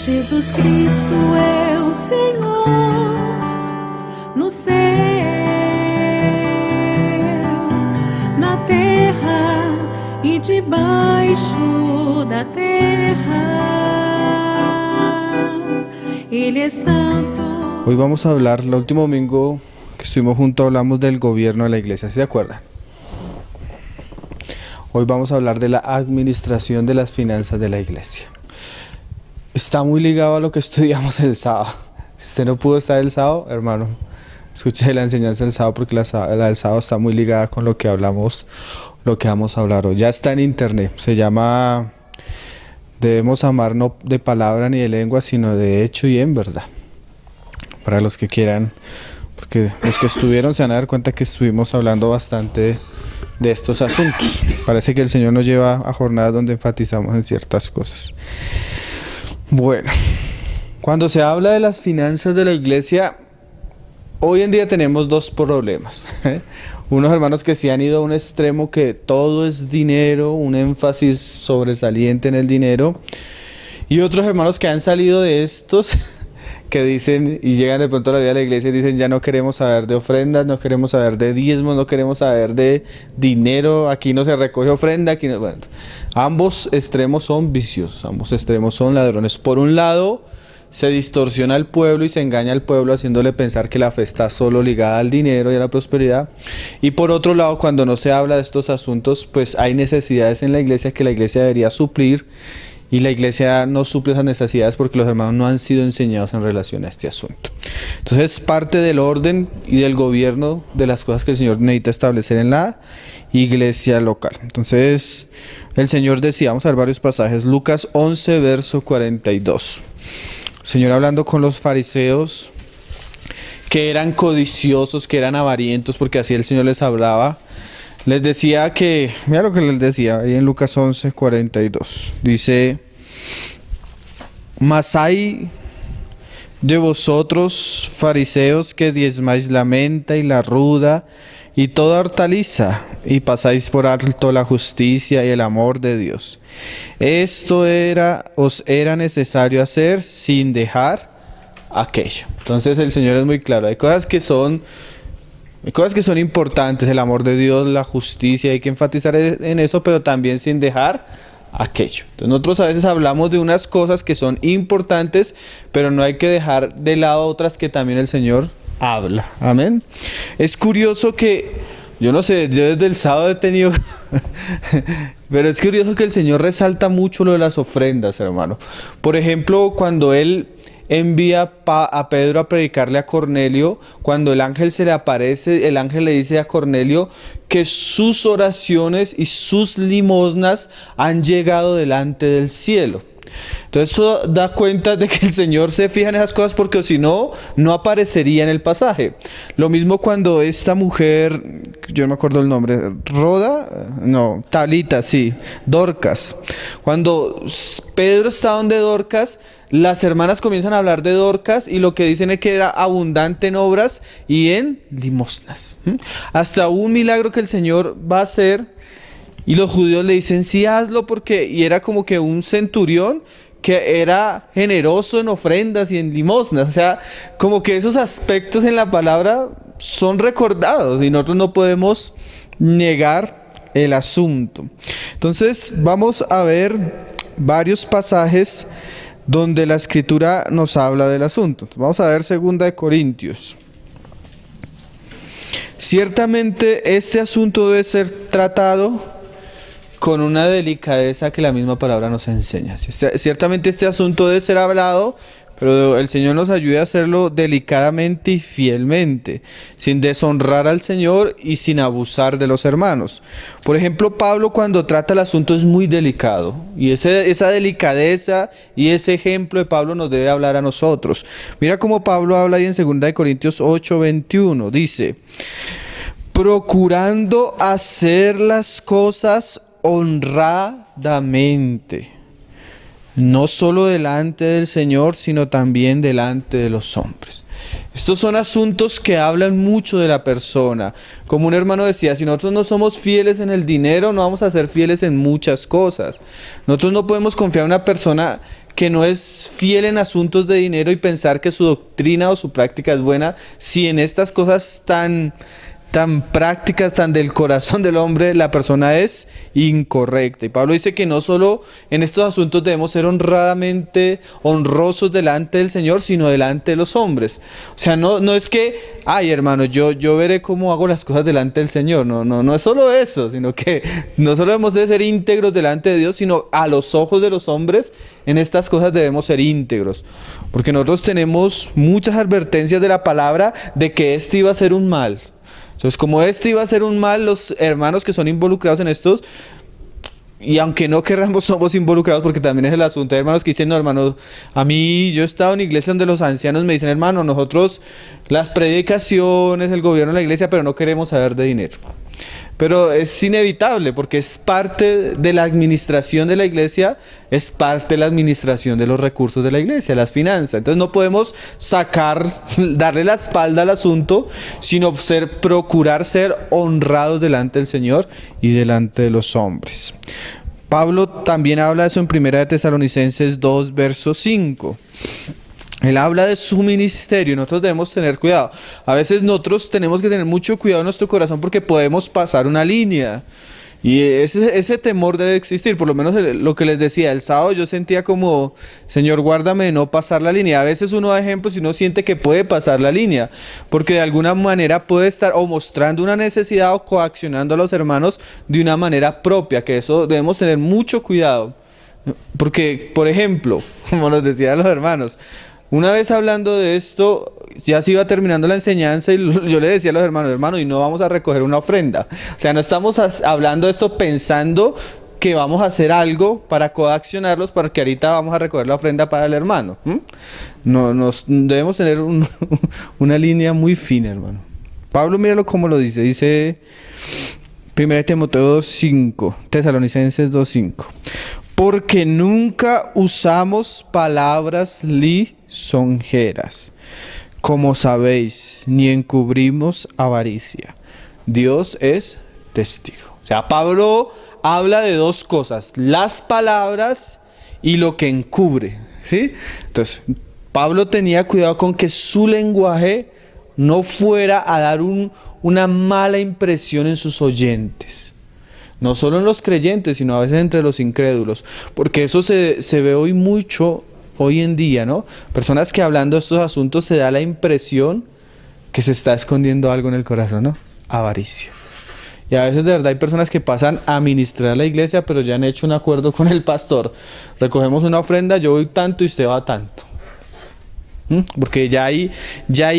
Jesus Cristo é o Senhor no céu, na terra e debaixo da terra. Ele é santo. Hoy vamos a hablar, el último domingo que estuvimos juntos hablamos del gobierno de la iglesia, ¿se acuerdan? Hoy vamos a hablar de la administración de las finanzas de la iglesia. Está muy ligado a lo que estudiamos el sábado. Si usted no pudo estar el sábado, hermano, escuche la enseñanza del sábado porque la del sábado está muy ligada con lo que hablamos, lo que vamos a hablar hoy. Ya está en internet, se llama Debemos amar no de palabra ni de lengua, sino de hecho y en verdad. Para los que quieran, porque los que estuvieron se van a dar cuenta que estuvimos hablando bastante de estos asuntos. Parece que el Señor nos lleva a jornadas donde enfatizamos en ciertas cosas. Bueno, cuando se habla de las finanzas de la iglesia, hoy en día tenemos dos problemas. Unos hermanos que sí han ido a un extremo que todo es dinero, un énfasis sobresaliente en el dinero, y otros hermanos que han salido de estos que dicen y llegan de pronto a la vida de la iglesia y dicen ya no queremos saber de ofrendas, no queremos saber de diezmos, no queremos saber de dinero, aquí no se recoge ofrenda, aquí no. Bueno, ambos extremos son viciosos, ambos extremos son ladrones. Por un lado se distorsiona al pueblo y se engaña al pueblo haciéndole pensar que la fe está solo ligada al dinero y a la prosperidad, y por otro lado cuando no se habla de estos asuntos pues hay necesidades en la iglesia que la iglesia debería suplir. Y la iglesia no suple esas necesidades porque los hermanos no han sido enseñados en relación a este asunto. Entonces, parte del orden y del gobierno de las cosas que el Señor necesita establecer en la iglesia local. Entonces, el Señor decía, vamos a ver varios pasajes. Lucas 11, verso 42. El Señor hablando con los fariseos que eran codiciosos, que eran avarientos, porque así el Señor les hablaba. Les decía que, mira lo que les decía ahí en Lucas 11, 42. Dice, mas hay de vosotros fariseos que diezmáis la menta y la ruda y toda hortaliza y pasáis por alto la justicia y el amor de Dios. Esto os era necesario hacer sin dejar aquello. Entonces el Señor es muy claro. Hay cosas que son importantes, el amor de Dios, la justicia, hay que enfatizar en eso, pero también sin dejar aquello. Entonces nosotros a veces hablamos de unas cosas que son importantes, pero no hay que dejar de lado otras que también el Señor habla. Amén. Es curioso que, yo no sé, yo desde el sábado he tenido, pero es curioso que el Señor resalta mucho lo de las ofrendas, hermano. Por ejemplo, cuando Él envía a Pedro a predicarle a Cornelio, cuando el ángel se le aparece, el ángel le dice a Cornelio que sus oraciones y sus limosnas han llegado delante del cielo. Entonces eso da cuenta de que el Señor se fija en esas cosas porque si no, no aparecería en el pasaje. Lo mismo cuando esta mujer, yo no me acuerdo el nombre, Talita, sí, Dorcas. Cuando Pedro está donde Dorcas, las hermanas comienzan a hablar de Dorcas y lo que dicen es que era abundante en obras y en limosnas. Hasta un milagro que el Señor va a hacer y los judíos le dicen sí, hazlo porque, y era como que un centurión que era generoso en ofrendas y en limosnas, o sea, como que esos aspectos en la palabra son recordados y nosotros no podemos negar el asunto. Entonces vamos a ver varios pasajes donde la Escritura nos habla del asunto. Vamos a ver 2 Corintios. Ciertamente este asunto debe ser tratado con una delicadeza que la misma palabra nos enseña. Ciertamente este asunto debe ser hablado, pero el Señor nos ayude a hacerlo delicadamente y fielmente, sin deshonrar al Señor y sin abusar de los hermanos. Por ejemplo, Pablo cuando trata el asunto es muy delicado, y esa delicadeza y ese ejemplo de Pablo nos debe hablar a nosotros. Mira cómo Pablo habla ahí en 2 Corintios 8:21, dice, procurando hacer las cosas honradamente, no solo delante del Señor, sino también delante de los hombres. Estos son asuntos que hablan mucho de la persona. Como un hermano decía, si nosotros no somos fieles en el dinero, no vamos a ser fieles en muchas cosas. Nosotros no podemos confiar en una persona que no es fiel en asuntos de dinero y pensar que su doctrina o su práctica es buena, si en estas cosas tan prácticas, tan del corazón del hombre, la persona es incorrecta. Y Pablo dice que no solo en estos asuntos debemos ser honradamente honrosos delante del Señor, sino delante de los hombres. O sea, no es que, ay hermano, yo veré cómo hago las cosas delante del Señor. No es solo eso, sino que no solo debemos de ser íntegros delante de Dios, sino a los ojos de los hombres, en estas cosas debemos ser íntegros. Porque nosotros tenemos muchas advertencias de la palabra de que este iba a ser un mal. Entonces, como este iba a ser un mal, los hermanos que son involucrados en estos, y aunque no querramos, somos involucrados, porque también es el asunto. Hay hermanos que dicen, no hermano, a mí, yo he estado en iglesias donde los ancianos me dicen, hermano, nosotros las predicaciones, el gobierno de la iglesia, pero no queremos saber de dinero. Pero es inevitable, porque es parte de la administración de la iglesia, es parte de la administración de los recursos de la iglesia, las finanzas. Entonces no podemos darle la espalda al asunto, sino procurar ser honrados delante del Señor y delante de los hombres. Pablo también habla de eso en 1 Tesalonicenses 2, verso 5. Él habla de su ministerio y nosotros debemos tener cuidado. A veces nosotros tenemos que tener mucho cuidado en nuestro corazón porque podemos pasar una línea. Y ese temor debe existir. Por lo menos lo que les decía, el sábado yo sentía como, Señor, guárdame de no pasar la línea. A veces uno da ejemplos y uno siente que puede pasar la línea, porque de alguna manera puede estar o mostrando una necesidad o coaccionando a los hermanos de una manera propia, que eso debemos tener mucho cuidado. Porque, por ejemplo, como nos decían los hermanos, una vez hablando de esto, ya se iba terminando la enseñanza y yo le decía a los hermanos, y no vamos a recoger una ofrenda. O sea, no estamos hablando de esto pensando que vamos a hacer algo para coaccionarlos, para que ahorita vamos a recoger la ofrenda para el hermano. Debemos tener una línea muy fina, hermano. Pablo, míralo cómo lo dice 1 Timoteo 2:5, Tesalonicenses 2:5. Porque nunca usamos palabras lisonjeras, como sabéis, ni encubrimos avaricia. Dios es testigo. O sea, Pablo habla de dos cosas: las palabras y lo que encubre, ¿sí? Entonces, Pablo tenía cuidado con que su lenguaje no fuera a dar una mala impresión en sus oyentes. No solo en los creyentes, sino a veces entre los incrédulos. Porque eso se ve hoy en día, ¿no? Personas que hablando de estos asuntos se da la impresión que se está escondiendo algo en el corazón, ¿no? Avaricia. Y a veces de verdad hay personas que pasan a ministrar a la iglesia, pero ya han hecho un acuerdo con el pastor. Recogemos una ofrenda, yo voy tanto y usted va tanto. Porque ya hay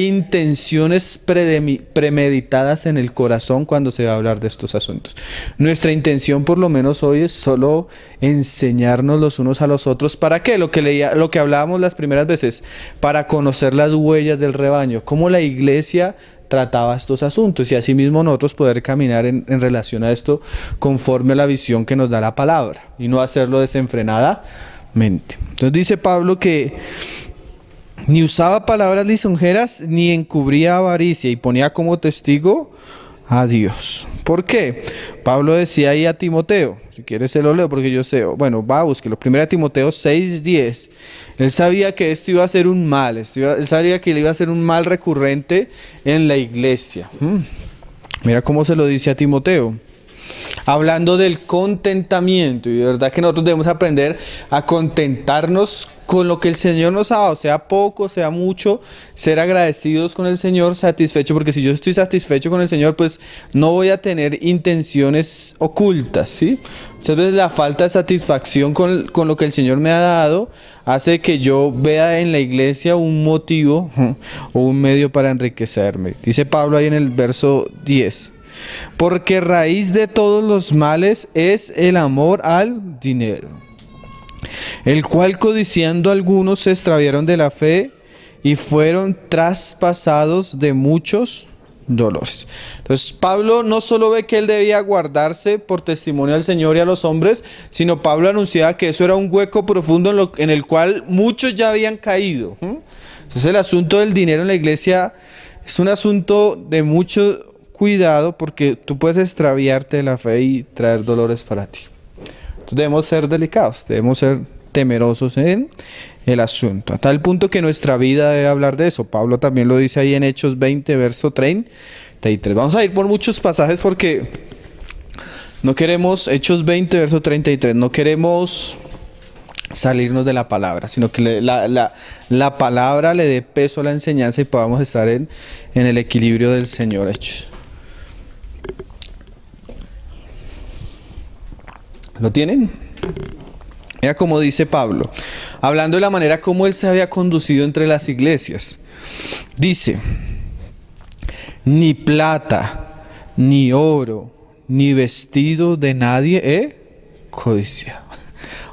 intenciones premeditadas en el corazón cuando se va a hablar de estos asuntos. Nuestra intención, por lo menos hoy, es solo enseñarnos los unos a los otros. ¿Para qué? Lo que hablábamos las primeras veces, para conocer las huellas del rebaño, cómo la iglesia trataba estos asuntos y asimismo nosotros poder caminar en relación a esto conforme a la visión que nos da la palabra y no hacerlo desenfrenadamente. Entonces dice Pablo que ni usaba palabras lisonjeras, ni encubría avaricia, y ponía como testigo a Dios. ¿Por qué? Pablo decía ahí a Timoteo, si quieres se lo leo porque yo sé, bueno, va a búsquelo, 1 Timoteo 6:10. Él sabía que esto iba a ser un mal, él sabía que le iba a ser un mal recurrente en la iglesia. Mira cómo se lo dice a Timoteo. Hablando del contentamiento, y de verdad que nosotros debemos aprender a contentarnos con lo que el Señor nos ha dado, sea poco, sea mucho, ser agradecidos con el Señor, satisfechos, porque si yo estoy satisfecho con el Señor, pues no voy a tener intenciones ocultas, ¿sí? Muchas veces la falta de satisfacción con lo que el Señor me ha dado hace que yo vea en la iglesia un motivo o un medio para enriquecerme. Dice Pablo ahí en el verso 10. Porque raíz de todos los males es el amor al dinero, el cual codiciando algunos se extraviaron de la fe y fueron traspasados de muchos dolores. Entonces Pablo no solo ve que él debía guardarse por testimonio al Señor y a los hombres, sino Pablo anunciaba que eso era un hueco profundo en el cual muchos ya habían caído. Entonces el asunto del dinero en la iglesia es un asunto de mucho cuidado, porque tú puedes extraviarte de la fe y traer dolores para ti. Entonces debemos ser delicados, debemos ser temerosos en el asunto. A tal punto que nuestra vida debe hablar de eso. Pablo también lo dice ahí en Hechos 20, verso 33. Vamos a ir por muchos pasajes porque no queremos, Hechos 20, verso 33, no queremos salirnos de la palabra, sino que la palabra le dé peso a la enseñanza y podamos estar en el equilibrio del Señor. Hechos. ¿Lo tienen? Mira cómo dice Pablo, hablando de la manera como él se había conducido entre las iglesias. Dice, ni plata, ni oro, ni vestido de nadie he codiciado.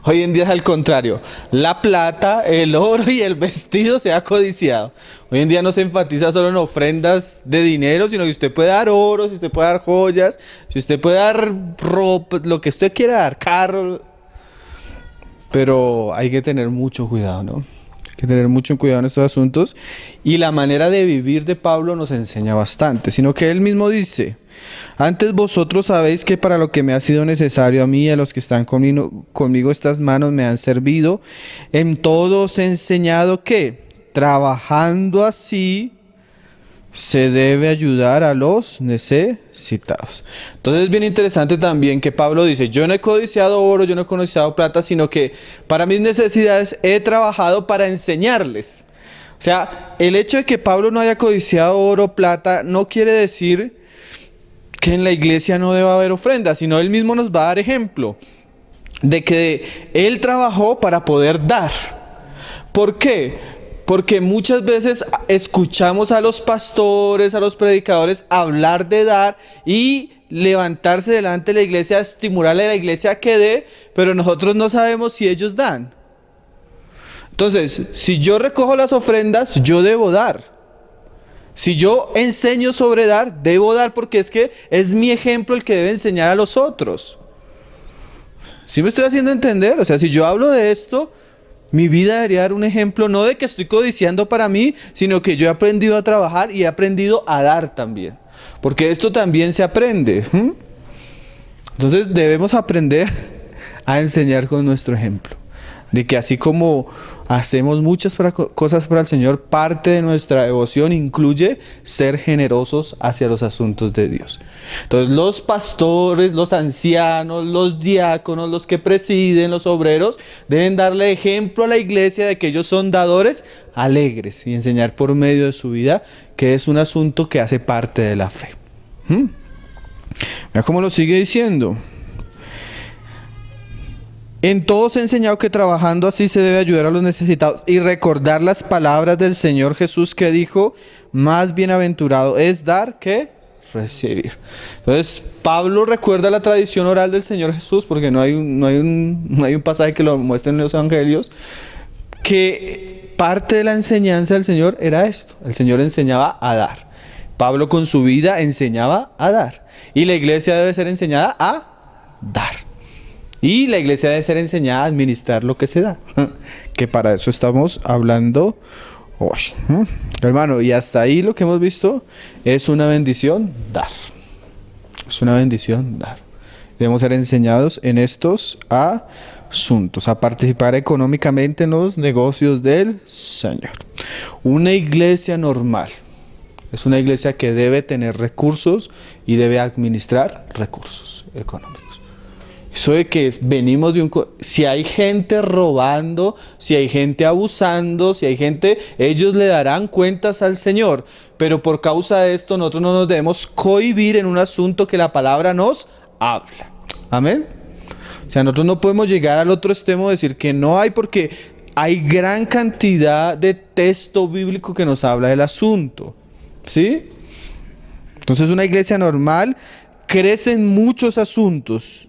Hoy en día es al contrario, la plata, el oro y el vestido se ha codiciado. Hoy en día no se enfatiza solo en ofrendas de dinero, sino que usted puede dar oro, si usted puede dar joyas, si usted puede dar ropa, lo que usted quiera dar, carro. Pero hay que tener mucho cuidado, ¿no? Hay que tener mucho cuidado en estos asuntos. Y la manera de vivir de Pablo nos enseña bastante, sino que él mismo dice, antes vosotros sabéis que para lo que me ha sido necesario a mí y a los que están conmigo estas manos me han servido. En todo os he enseñado que, trabajando así, se debe ayudar a los necesitados. Entonces es bien interesante también que Pablo dice, yo no he codiciado oro, yo no he codiciado plata, sino que para mis necesidades he trabajado para enseñarles. O sea, el hecho de que Pablo no haya codiciado oro, plata, no quiere decir que en la iglesia no deba haber ofrendas, sino él mismo nos va a dar ejemplo de que él trabajó para poder dar. ¿Por qué? Porque muchas veces escuchamos a los pastores, a los predicadores hablar de dar y levantarse delante de la iglesia, estimularle a la iglesia a que dé, pero nosotros no sabemos si ellos dan. Entonces, si yo recojo las ofrendas, yo debo dar. Si yo enseño sobre dar, debo dar porque es que es mi ejemplo el que debe enseñar a los otros. ¿Sí me estoy haciendo entender? O sea, si yo hablo de esto, mi vida debería dar un ejemplo, no de que estoy codiciando para mí, sino que yo he aprendido a trabajar y he aprendido a dar también. Porque esto también se aprende. Entonces debemos aprender a enseñar con nuestro ejemplo. De que así como hacemos muchas cosas para el Señor, parte de nuestra devoción incluye ser generosos hacia los asuntos de Dios. Entonces los pastores, los ancianos, los diáconos, los que presiden, los obreros, deben darle ejemplo a la iglesia de que ellos son dadores alegres y enseñar por medio de su vida que es un asunto que hace parte de la fe. Mira cómo lo sigue diciendo. En todos he enseñado que trabajando así se debe ayudar a los necesitados y recordar las palabras del Señor Jesús que dijo, más bienaventurado es dar que recibir. Entonces Pablo recuerda la tradición oral del Señor Jesús, porque no hay un pasaje que lo muestre en los evangelios, que parte de la enseñanza del Señor era esto. El Señor enseñaba a dar. Pablo con su vida enseñaba a dar. Y la iglesia debe ser enseñada a dar. Y la iglesia debe ser enseñada a administrar lo que se da. Que para eso estamos hablando hoy. Hermano, y hasta ahí lo que hemos visto es una bendición dar. Es una bendición dar. Debemos ser enseñados en estos asuntos, a participar económicamente en los negocios del Señor. Una iglesia normal es una iglesia que debe tener recursos y debe administrar recursos económicos. Eso de que venimos de si hay gente robando, si hay gente abusando, si hay gente, ellos le darán cuentas al Señor. Pero por causa de esto nosotros no nos debemos cohibir en un asunto que la palabra nos habla. Amén. O sea, nosotros no podemos llegar al otro extremo de decir que no hay, porque hay gran cantidad de texto bíblico que nos habla del asunto. ¿Sí? Entonces una iglesia normal crece en muchos asuntos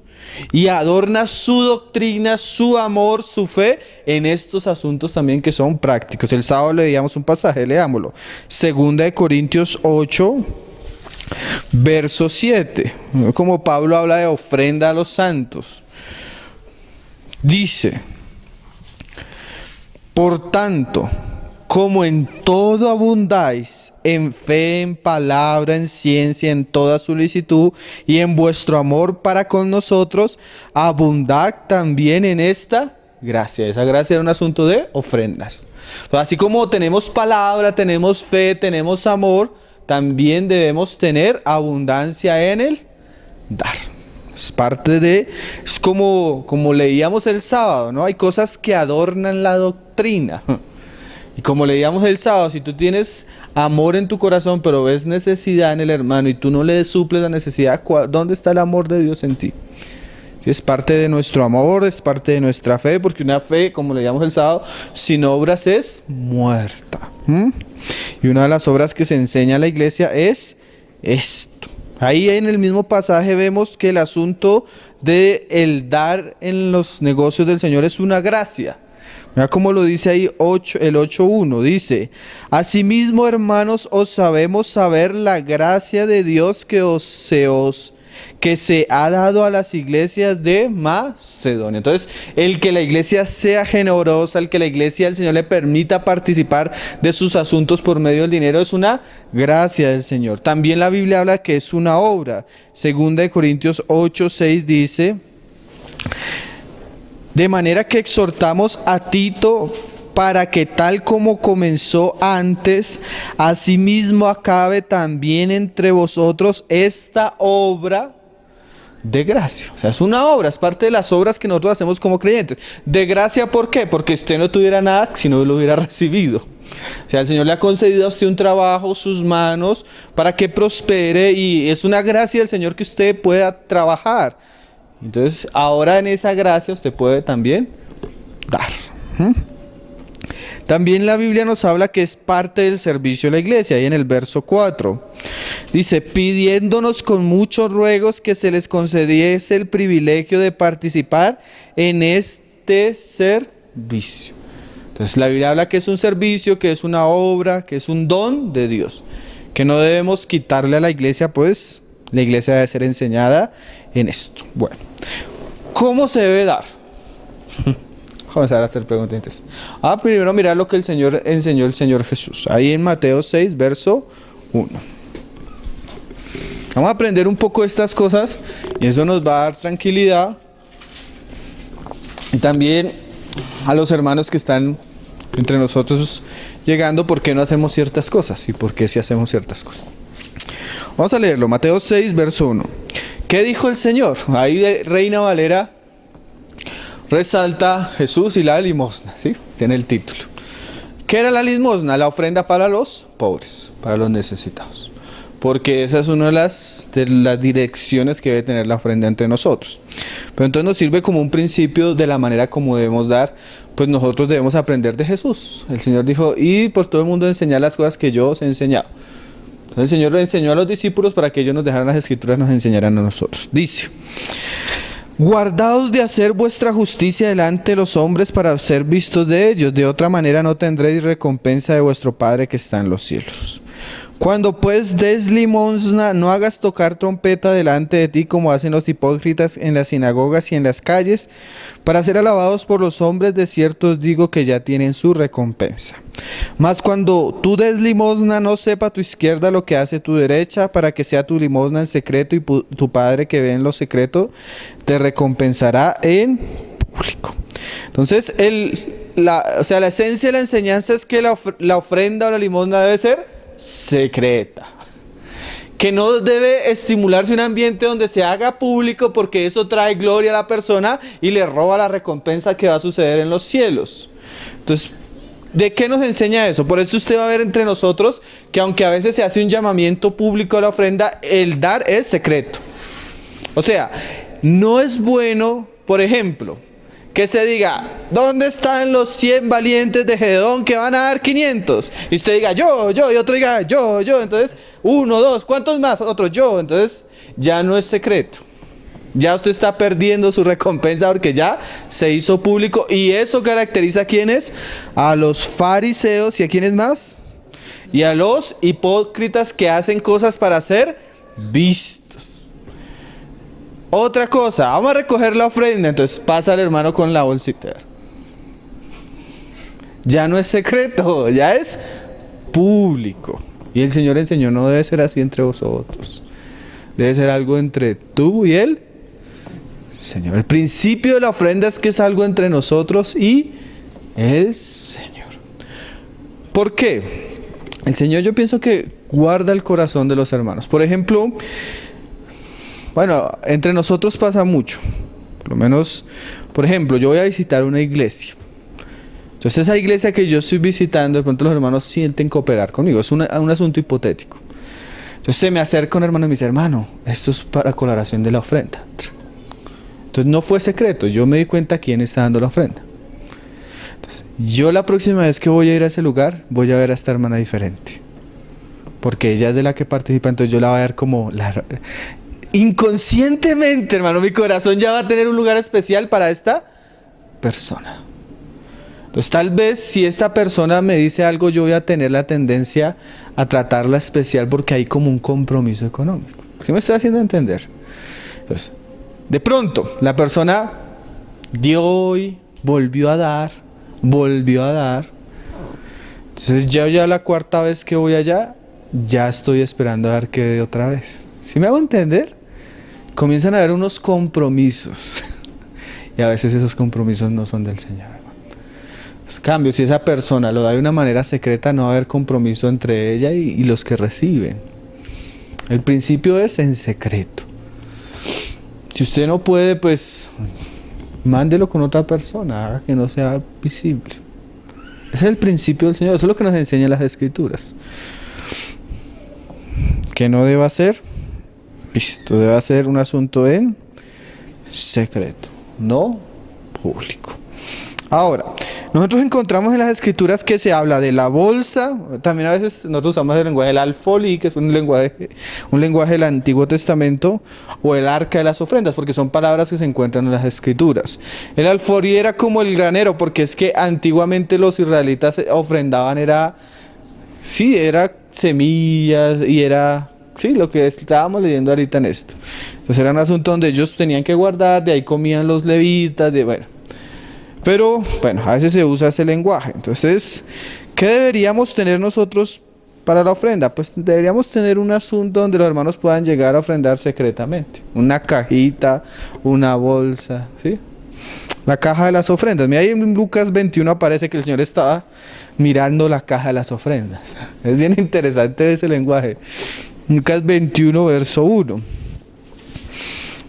y adorna su doctrina, su amor, su fe en estos asuntos también que son prácticos. El sábado leíamos un pasaje, leámoslo. 2 Corintios 8, verso 7. Como Pablo habla de ofrenda a los santos. Dice, por tanto, como en todo abundáis, en fe, en palabra, en ciencia, en toda solicitud y en vuestro amor para con nosotros, abundad también en esta gracia. Esa gracia era un asunto de ofrendas. Entonces, así como tenemos palabra, tenemos fe, tenemos amor, también debemos tener abundancia en el dar. Es parte de, es como leíamos el sábado, ¿no? Hay cosas que adornan la doctrina. Y como leíamos el sábado, si tú tienes amor en tu corazón, pero ves necesidad en el hermano y tú no le suples la necesidad, ¿dónde está el amor de Dios en ti? Es parte de nuestro amor, es parte de nuestra fe, porque una fe, como leíamos el sábado, sin obras es muerta. Y una de las obras que se enseña a la iglesia es esto. Ahí en el mismo pasaje vemos que el asunto de el dar en los negocios del Señor es una gracia. Mira cómo lo dice ahí el 8.1, dice: asimismo, hermanos, os sabemos saber la gracia de Dios que se ha dado a las iglesias de Macedonia. Entonces, el que la iglesia sea generosa, el que la iglesia del Señor le permita participar de sus asuntos por medio del dinero, es una gracia del Señor. También la Biblia habla que es una obra. 2 Corintios 8:6 dice: de manera que exhortamos a Tito para que tal como comenzó antes, asimismo acabe también entre vosotros esta obra de gracia. O sea, es una obra, es parte de las obras que nosotros hacemos como creyentes. De gracia, ¿por qué? Porque usted no tuviera nada si no lo hubiera recibido. O sea, el Señor le ha concedido a usted un trabajo, sus manos, para que prospere, y es una gracia del Señor que usted pueda trabajar. Entonces, ahora en esa gracia usted puede también dar. También la Biblia nos habla que es parte del servicio de la iglesia. Ahí en el verso 4 dice: pidiéndonos con muchos ruegos que se les concediese el privilegio de participar en este servicio. Entonces la Biblia habla que es un servicio, que es una obra, que es un don de Dios, que no debemos quitarle a la iglesia, pues la iglesia debe ser enseñada en esto. Bueno, ¿cómo se debe dar? Vamos a hacer preguntas. Primero mirar lo que el Señor enseñó el Señor Jesús. Ahí en Mateo 6, verso 1. Vamos a aprender un poco de estas cosas y eso nos va a dar tranquilidad. Y también a los hermanos que están entre nosotros llegando, ¿por qué no hacemos ciertas cosas? Y por qué sí hacemos ciertas cosas. Vamos a leerlo. Mateo 6, verso 1. ¿Qué dijo el Señor? Ahí Reina Valera resalta Jesús y la limosna, ¿sí? Tiene el título. ¿Qué era la limosna? La ofrenda para los pobres, para los necesitados. Porque esa es una de las direcciones que debe tener la ofrenda entre nosotros. Pero entonces nos sirve como un principio de la manera como debemos dar. Pues nosotros debemos aprender de Jesús. El Señor dijo: y por todo el mundo enseñar las cosas que yo os he enseñado. Entonces el Señor lo enseñó a los discípulos para que ellos nos dejaran las escrituras, nos enseñaran a nosotros. Dice: guardaos de hacer vuestra justicia delante de los hombres para ser vistos de ellos, de otra manera no tendréis recompensa de vuestro Padre que está en los cielos. Cuando pues des limosna, no hagas tocar trompeta delante de ti como hacen los hipócritas en las sinagogas y en las calles, para ser alabados por los hombres. De cierto os digo que ya tienen su recompensa. Mas cuando tú des limosna, no sepa tu izquierda lo que hace tu derecha, para que sea tu limosna en secreto, y tu Padre que ve en lo secreto te recompensará en público. Entonces, la esencia de la enseñanza es que la ofrenda o la limosna debe ser secreta, que no debe estimularse un ambiente donde se haga público, porque eso trae gloria a la persona y le roba la recompensa que va a suceder en los cielos. Entonces, ¿de qué nos enseña eso? Por eso usted va a ver entre nosotros que aunque a veces se hace un llamamiento público a la ofrenda, el dar es secreto. O sea, no es bueno, por ejemplo, que se diga: ¿dónde están los 100 valientes de Gedón que van a dar 500? Y usted diga: yo, y otro diga: yo. Entonces, 1, 2, ¿cuántos más? Otro: yo. Entonces, ya no es secreto. Ya usted está perdiendo su recompensa porque ya se hizo público. Y eso caracteriza a ¿quiénes? A los fariseos. ¿Y a quiénes más? Y a los hipócritas que hacen cosas para ser vistos. Otra cosa, vamos a recoger la ofrenda. Entonces pasa el hermano con la bolsita. Ya no es secreto, ya es público. Y el Señor enseñó: no debe ser así entre vosotros. Debe ser algo entre tú y el Señor. El principio de la ofrenda es que es algo entre nosotros y el Señor. ¿Por qué? El Señor, yo pienso que guarda el corazón de los hermanos. Por ejemplo, bueno, entre nosotros pasa mucho. Por lo menos, por ejemplo, yo voy a visitar una iglesia. Entonces esa iglesia que yo estoy visitando, de pronto los hermanos sienten cooperar conmigo. Es un asunto hipotético. Entonces se me acerca un hermano y me dice, hermano, esto es para colaboración de la ofrenda. Entonces no fue secreto, yo me di cuenta quién está dando la ofrenda. Entonces, yo la próxima vez que voy a ir a ese lugar, voy a ver a esta hermana diferente. Porque ella es de la que participa, entonces yo la voy a ver como inconscientemente, hermano, mi corazón ya va a tener un lugar especial para esta persona. Entonces tal vez si esta persona me dice algo, yo voy a tener la tendencia a tratarla especial porque hay como un compromiso económico. ¿Sí me estoy haciendo entender? Entonces, de pronto, la persona dio y volvió a dar. Entonces ya la cuarta vez que voy allá, ya estoy esperando a ver qué dé otra vez. ¿Sí me hago entender? Comienzan a haber unos compromisos. Y a veces esos compromisos no son del Señor. En cambio, si esa persona lo da de una manera secreta, no va a haber compromiso entre ella y los que reciben. El principio es en secreto. Si usted no puede, pues mándelo con otra persona, haga que no sea visible. Ese es el principio del Señor, eso es lo que nos enseñan las Escrituras. ¿Qué no debe hacer? Esto debe ser un asunto en secreto, no público. Ahora, nosotros encontramos en las Escrituras que se habla de la bolsa. También a veces nosotros usamos el lenguaje del alfolí, que es un lenguaje del Antiguo Testamento, o el arca de las ofrendas, porque son palabras que se encuentran en las Escrituras. El alfolí era como el granero, porque es que antiguamente los israelitas ofrendaban era semillas y era lo que estábamos leyendo ahorita en esto. Entonces era un asunto donde ellos tenían que guardar, de ahí comían los levitas, Pero, a veces se usa ese lenguaje. Entonces, ¿qué deberíamos tener nosotros para la ofrenda? Pues deberíamos tener un asunto donde los hermanos puedan llegar a ofrendar secretamente. Una cajita, una bolsa, ¿sí? La caja de las ofrendas. Mira, ahí en Lucas 21 aparece que el Señor estaba mirando la caja de las ofrendas. Es bien interesante ese lenguaje. Lucas 21, verso 1.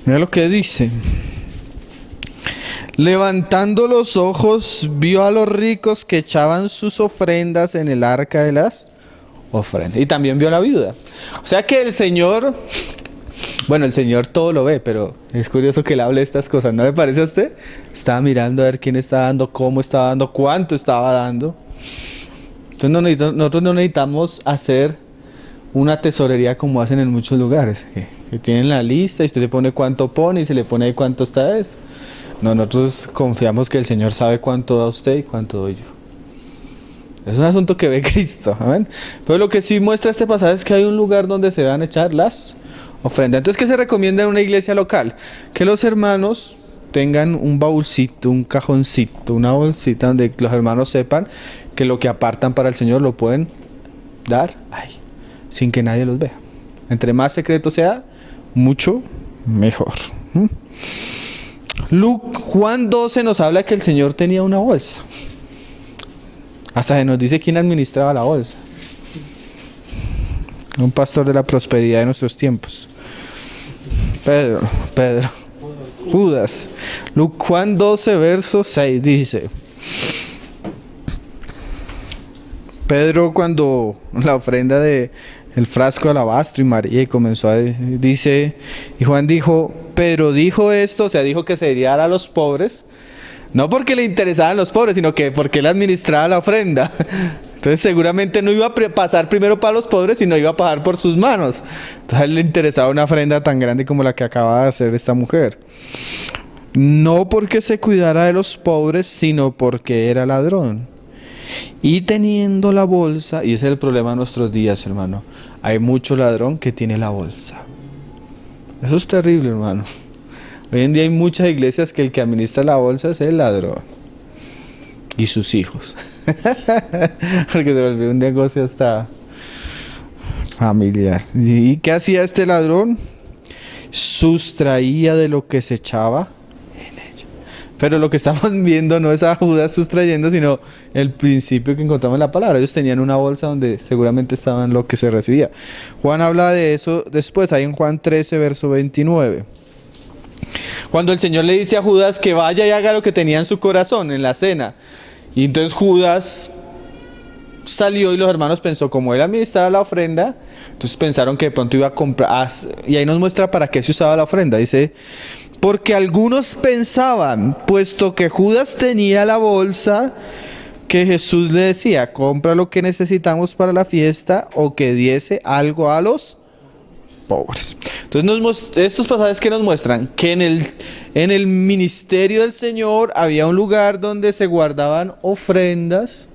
Mira lo que dice. Levantando los ojos, vio a los ricos que echaban sus ofrendas en el arca de las ofrendas. Y también vio a la viuda. O sea que el Señor todo lo ve, pero es curioso que Él hable de estas cosas. ¿No le parece a usted? Estaba mirando a ver quién estaba dando, cómo estaba dando, cuánto estaba dando. Entonces nosotros no necesitamos hacer una tesorería como hacen en muchos lugares. Que tienen la lista y usted le pone cuánto pone y se le pone ahí cuánto está esto. No, nosotros confiamos que el Señor sabe cuánto da usted y cuánto doy yo. Es un asunto que ve Cristo, amén. Pero lo que sí muestra este pasaje es que hay un lugar donde se van a echar las ofrendas. Entonces, ¿qué se recomienda en una iglesia local? Que los hermanos tengan un baúlcito, un cajoncito, una bolsita donde los hermanos sepan que lo que apartan para el Señor lo pueden dar ahí, sin que nadie los vea. Entre más secreto sea, mucho mejor. Juan 12 nos habla que el Señor tenía una bolsa. Hasta se nos dice quién administraba la bolsa. Un pastor de la prosperidad de nuestros tiempos. Pedro. Judas. Juan 12, verso 6 dice. Pedro, cuando la ofrenda de el frasco de alabastro y María comenzó a dice, y Juan dijo, pero dijo esto, o sea, dijo que se iría a los pobres, no porque le interesaban los pobres, sino que porque él administraba la ofrenda. Entonces seguramente no iba a pasar primero para los pobres, sino iba a pasar por sus manos. Entonces a él le interesaba una ofrenda tan grande como la que acaba de hacer esta mujer. No porque se cuidara de los pobres, sino porque era ladrón. Y teniendo la bolsa, y ese es el problema de nuestros días, hermano, hay mucho ladrón que tiene la bolsa. Eso es terrible, hermano. Hoy en día hay muchas iglesias que el que administra la bolsa es el ladrón y sus hijos. Porque se volvió un negocio hasta familiar. ¿Y qué hacía este ladrón? Sustraía de lo que se echaba Pero lo que estamos viendo no es a Judas sustrayendo, sino el principio que encontramos en la palabra. Ellos tenían una bolsa donde seguramente estaban lo que se recibía. Juan habla de eso después, ahí en Juan 13, verso 29. Cuando el Señor le dice a Judas que vaya y haga lo que tenía en su corazón en la cena. Y entonces Judas salió y los hermanos pensó, como él administraba la ofrenda, entonces pensaron que de pronto iba a comprar. Y ahí nos muestra para qué se usaba la ofrenda. Dice, porque algunos pensaban, puesto que Judas tenía la bolsa, que Jesús le decía, compra lo que necesitamos para la fiesta o que diese algo a los pobres. Entonces estos pasajes que nos muestran que en el ministerio del Señor había un lugar donde se guardaban ofrendas,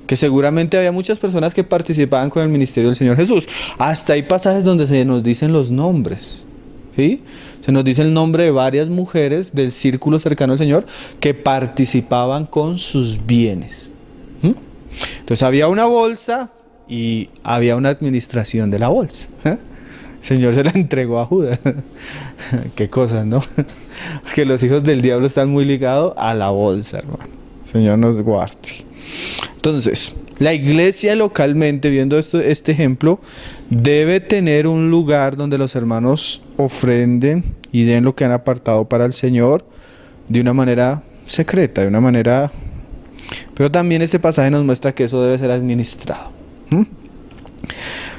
que seguramente había muchas personas que participaban con el ministerio del Señor Jesús. Hasta hay pasajes donde se nos dicen los nombres, ¿sí? Se nos dice el nombre de varias mujeres del círculo cercano al Señor que participaban con sus bienes. Entonces había una bolsa y había una administración de la bolsa. El Señor se la entregó a Judas. Qué cosas, ¿no? Que los hijos del diablo están muy ligados a la bolsa, hermano. El Señor nos guarde. Entonces, la iglesia localmente, viendo este ejemplo, debe tener un lugar donde los hermanos ofrenden y den lo que han apartado para el Señor de una manera secreta, de una manera... Pero también este pasaje nos muestra que eso debe ser administrado.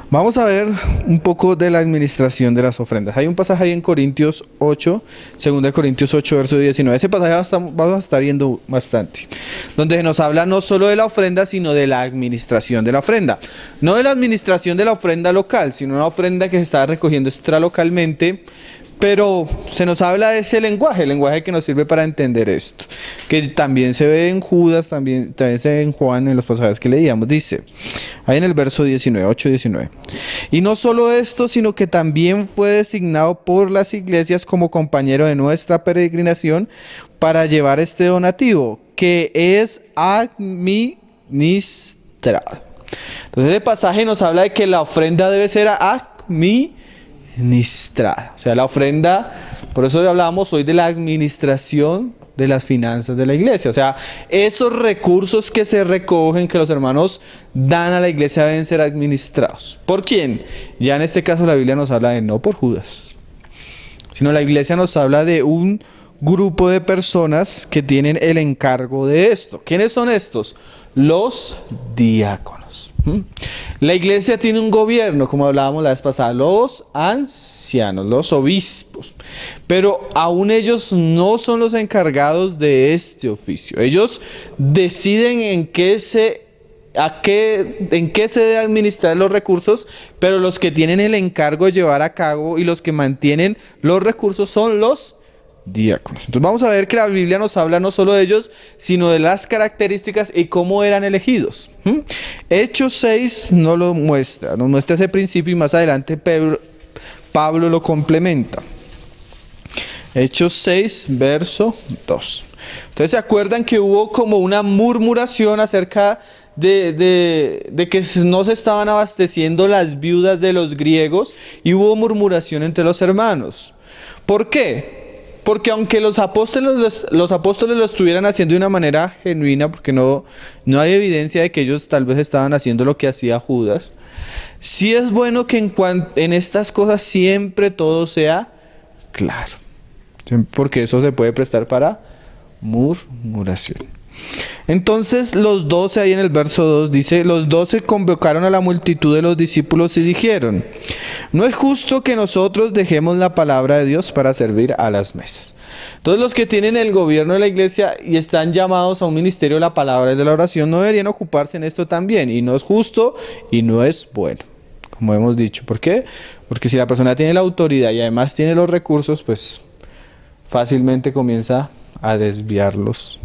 Vamos a ver un poco de la administración de las ofrendas. Hay un pasaje ahí en Corintios 8, 2 Corintios 8, verso 19. Ese pasaje vamos a estar viendo bastante. Donde nos habla no solo de la ofrenda, sino de la administración de la ofrenda. No de la administración de la ofrenda local, sino una ofrenda que se está recogiendo extralocalmente. Pero se nos habla de ese lenguaje, el lenguaje que nos sirve para entender esto. Que también se ve en Judas, también se ve en Juan, en los pasajes que leíamos. Dice, ahí en el verso 19, 8-19. Y no solo esto, sino que también fue designado por las iglesias como compañero de nuestra peregrinación para llevar este donativo, que es administrado. Entonces el pasaje nos habla de que la ofrenda debe ser administrada. O sea, la ofrenda, por eso hablábamos hoy de la administración de las finanzas de la iglesia. O sea, esos recursos que se recogen, que los hermanos dan a la iglesia, deben ser administrados. ¿Por quién? Ya en este caso la Biblia nos habla de no por Judas, sino la iglesia nos habla de un grupo de personas que tienen el encargo de esto. ¿Quiénes son estos? Los diáconos. La iglesia tiene un gobierno, como hablábamos la vez pasada, los ancianos, los obispos, pero aún ellos no son los encargados de este oficio. Ellos deciden en qué se debe administrar los recursos, pero los que tienen el encargo de llevar a cabo y los que mantienen los recursos son los diáconos. Entonces vamos a ver que la Biblia nos habla no solo de ellos, sino de las características y cómo eran elegidos. Hechos 6 nos lo muestra, nos muestra ese principio y más adelante Pablo lo complementa. Hechos 6, verso 2. Entonces se acuerdan que hubo como una murmuración acerca de que no se estaban abasteciendo las viudas de los griegos y hubo murmuración entre los hermanos. ¿Por qué? Porque aunque los apóstoles lo estuvieran haciendo de una manera genuina, porque no hay evidencia de que ellos tal vez estaban haciendo lo que hacía Judas, sí es bueno que en estas cosas siempre todo sea claro, porque eso se puede prestar para murmuración. Entonces los 12, ahí en el verso 2 dice, los 12 convocaron a la multitud de los discípulos y dijeron, no es justo que nosotros dejemos la palabra de Dios para servir a las mesas. Entonces los que tienen el gobierno de la iglesia y están llamados a un ministerio de la palabra y de la oración no deberían ocuparse en esto también, y no es justo y no es bueno, como hemos dicho. ¿Por qué? Porque si la persona tiene la autoridad y además tiene los recursos, pues fácilmente comienza a desviarlos.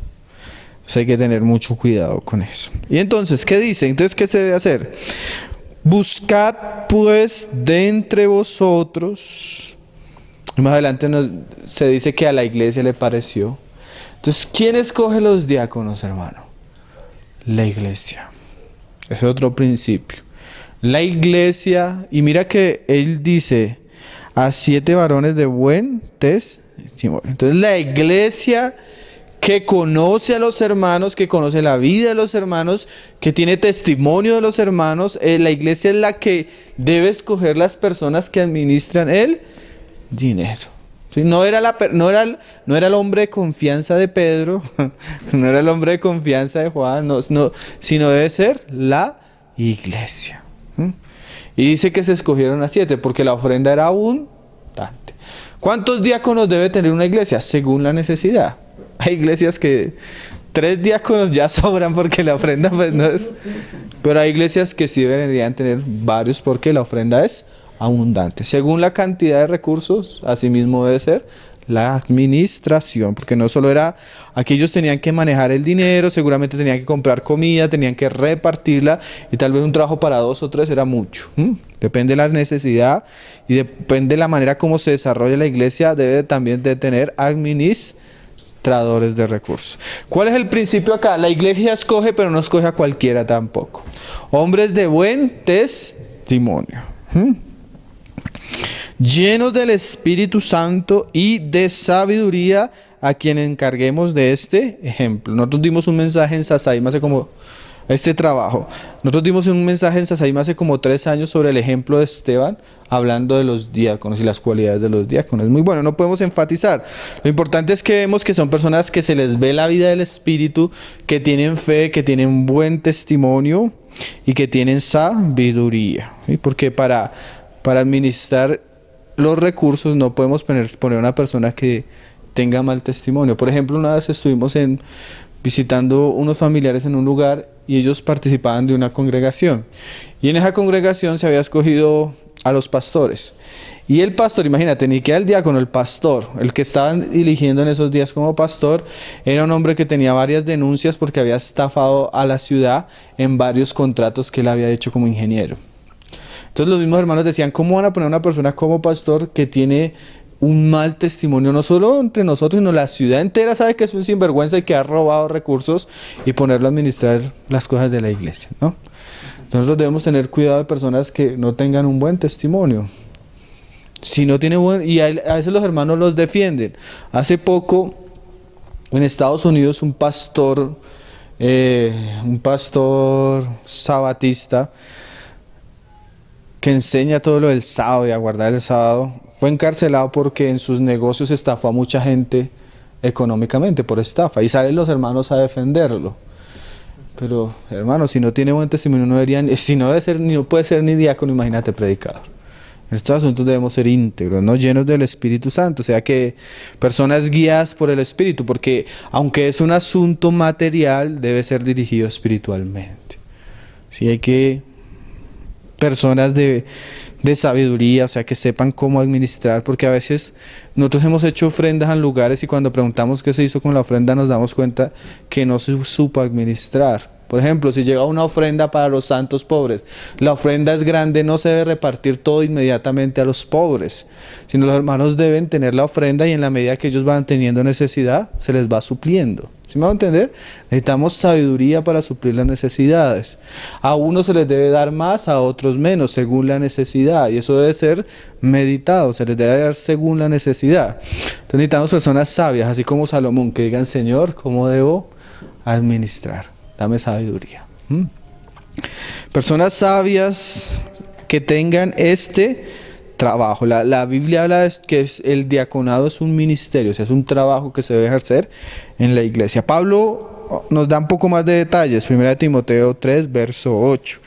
Entonces hay que tener mucho cuidado con eso. Y entonces, ¿qué dice? Entonces, ¿qué se debe hacer? Buscad pues de entre vosotros. Más adelante se dice que a la iglesia le pareció. Entonces, ¿quién escoge los diáconos, hermano? La iglesia. Ese es otro principio. La iglesia, y mira que él dice a 7 varones de buen testimonio. Entonces, la iglesia que conoce a los hermanos, que conoce la vida de los hermanos, que tiene testimonio de los hermanos. La iglesia es la que debe escoger las personas que administran el dinero. ¿Sí? No era el hombre de confianza de Pedro, no era el hombre de confianza de Juan, sino debe ser la iglesia. Y dice que se escogieron a 7 porque la ofrenda era abundante. ¿Cuántos diáconos debe tener una iglesia? Según la necesidad. Hay iglesias que 3 diáconos ya sobran porque la ofrenda pues no es. Pero hay iglesias que sí deberían tener varios porque la ofrenda es abundante. Según la cantidad de recursos, así mismo debe ser la administración, porque no solo era, aquí ellos tenían que manejar el dinero, seguramente tenían que comprar comida, tenían que repartirla, y tal vez un trabajo para 2 o 3 era mucho. Depende de la necesidad y depende de la manera como se desarrolla la iglesia, debe también de tener administradores de recursos. ¿Cuál es el principio acá? La iglesia escoge, pero no escoge a cualquiera tampoco. Hombres de buen testimonio. Llenos del Espíritu Santo y de sabiduría, a quien encarguemos de este ejemplo. Nosotros dimos un mensaje en Sasaima hace como Nosotros dimos un mensaje en Sasaima hace como 3 años sobre el ejemplo de Esteban, hablando de los diáconos y las cualidades de los diáconos. Muy bueno, no podemos enfatizar. Lo importante es que vemos que son personas que se les ve la vida del Espíritu, que tienen fe, que tienen buen testimonio y que tienen sabiduría. ¿Sí? Porque para administrar los recursos no podemos poner una persona que tenga mal testimonio. Por ejemplo, una vez estuvimos visitando unos familiares en un lugar y ellos participaban de una congregación. Y en esa congregación se había escogido a los pastores. Y el pastor, imagínate, ni que era el diácono, el pastor, el que estaban eligiendo en esos días como pastor, era un hombre que tenía varias denuncias porque había estafado a la ciudad en varios contratos que él había hecho como ingeniero. Entonces los mismos hermanos decían, ¿cómo van a poner a una persona como pastor que tiene un mal testimonio? No solo entre nosotros, sino la ciudad entera sabe que es un sinvergüenza y que ha robado recursos, y ponerlo a administrar las cosas de la iglesia, ¿no? Nosotros debemos tener cuidado de personas que no tengan un buen testimonio. Si no tiene y a veces los hermanos los defienden. Hace poco en Estados Unidos un pastor sabatista que enseña todo lo del sábado y a guardar el sábado, fue encarcelado porque en sus negocios estafó a mucha gente económicamente por estafa, y salen los hermanos a defenderlo. Pero hermanos, si no tiene buen testimonio, no puede ser ni diácono, imagínate predicador. En estos asuntos debemos ser íntegros, ¿no? Llenos del Espíritu Santo, o sea que personas guiadas por el Espíritu, porque aunque es un asunto material, debe ser dirigido espiritualmente. Sí, hay que personas de sabiduría, o sea, que sepan cómo administrar, porque a veces nosotros hemos hecho ofrendas en lugares y cuando preguntamos qué se hizo con la ofrenda nos damos cuenta que no se supo administrar. Por ejemplo, si llega una ofrenda para los santos pobres, la ofrenda es grande, no se debe repartir todo inmediatamente a los pobres, sino los hermanos deben tener la ofrenda y en la medida que ellos van teniendo necesidad, se les va supliendo. ¿Sí me va a entender? Necesitamos sabiduría para suplir las necesidades. A unos se les debe dar más, a otros menos, según la necesidad. Y eso debe ser meditado, se les debe dar según la necesidad. Entonces necesitamos personas sabias, así como Salomón, que digan, Señor, ¿cómo debo administrar? Dame sabiduría. Personas sabias que tengan este trabajo. La Biblia habla de que el diaconado es un ministerio, o sea, es un trabajo que se debe ejercer en la iglesia. Pablo nos da un poco más de detalles. 1 Timoteo 3, verso 8.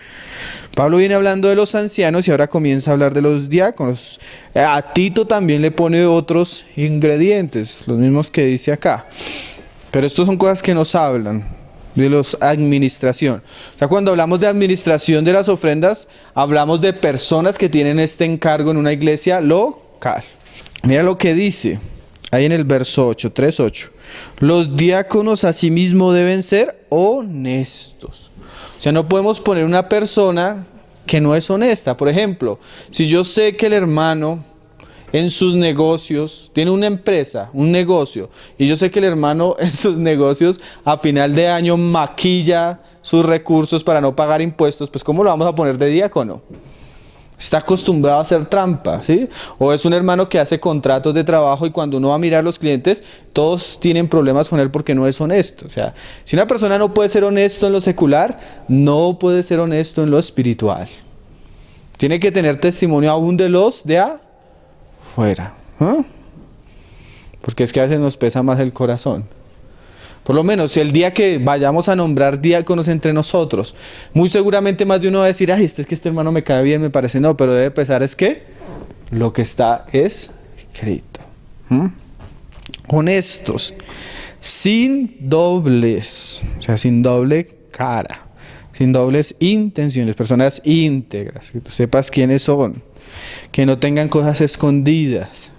Pablo viene hablando de los ancianos y ahora comienza a hablar de los diáconos. A Tito también le pone otros ingredientes, los mismos que dice acá. Pero estos son cosas que nos hablan de los administración. O sea, cuando hablamos de administración de las ofrendas, hablamos de personas que tienen este encargo en una iglesia local. Mira lo que dice ahí en el verso 8, 3:8. Los diáconos asimismo deben ser honestos. O sea, no podemos poner una persona que no es honesta. Por ejemplo, si yo sé que el hermano en sus negocios, tiene una empresa, un negocio, y yo sé que el hermano en sus negocios a final de año maquilla sus recursos para no pagar impuestos, pues ¿cómo lo vamos a poner de diácono? Está acostumbrado a hacer trampa, ¿sí? O es un hermano que hace contratos de trabajo y cuando uno va a mirar los clientes, todos tienen problemas con él porque no es honesto. O sea, si una persona no puede ser honesto en lo secular, no puede ser honesto en lo espiritual. Tiene que tener testimonio aún de los de afuera. ¿Ah? Porque es que a veces nos pesa más el corazón. Por lo menos el día que vayamos a nombrar diáconos entre nosotros, muy seguramente más de uno va a decir, ay, es que este hermano me cae bien, me parece, no, pero debe pesar es que lo que está escrito. Honestos, sin dobles, o sea, sin doble cara, sin dobles intenciones, personas íntegras, que tú sepas quiénes son, que no tengan cosas escondidas,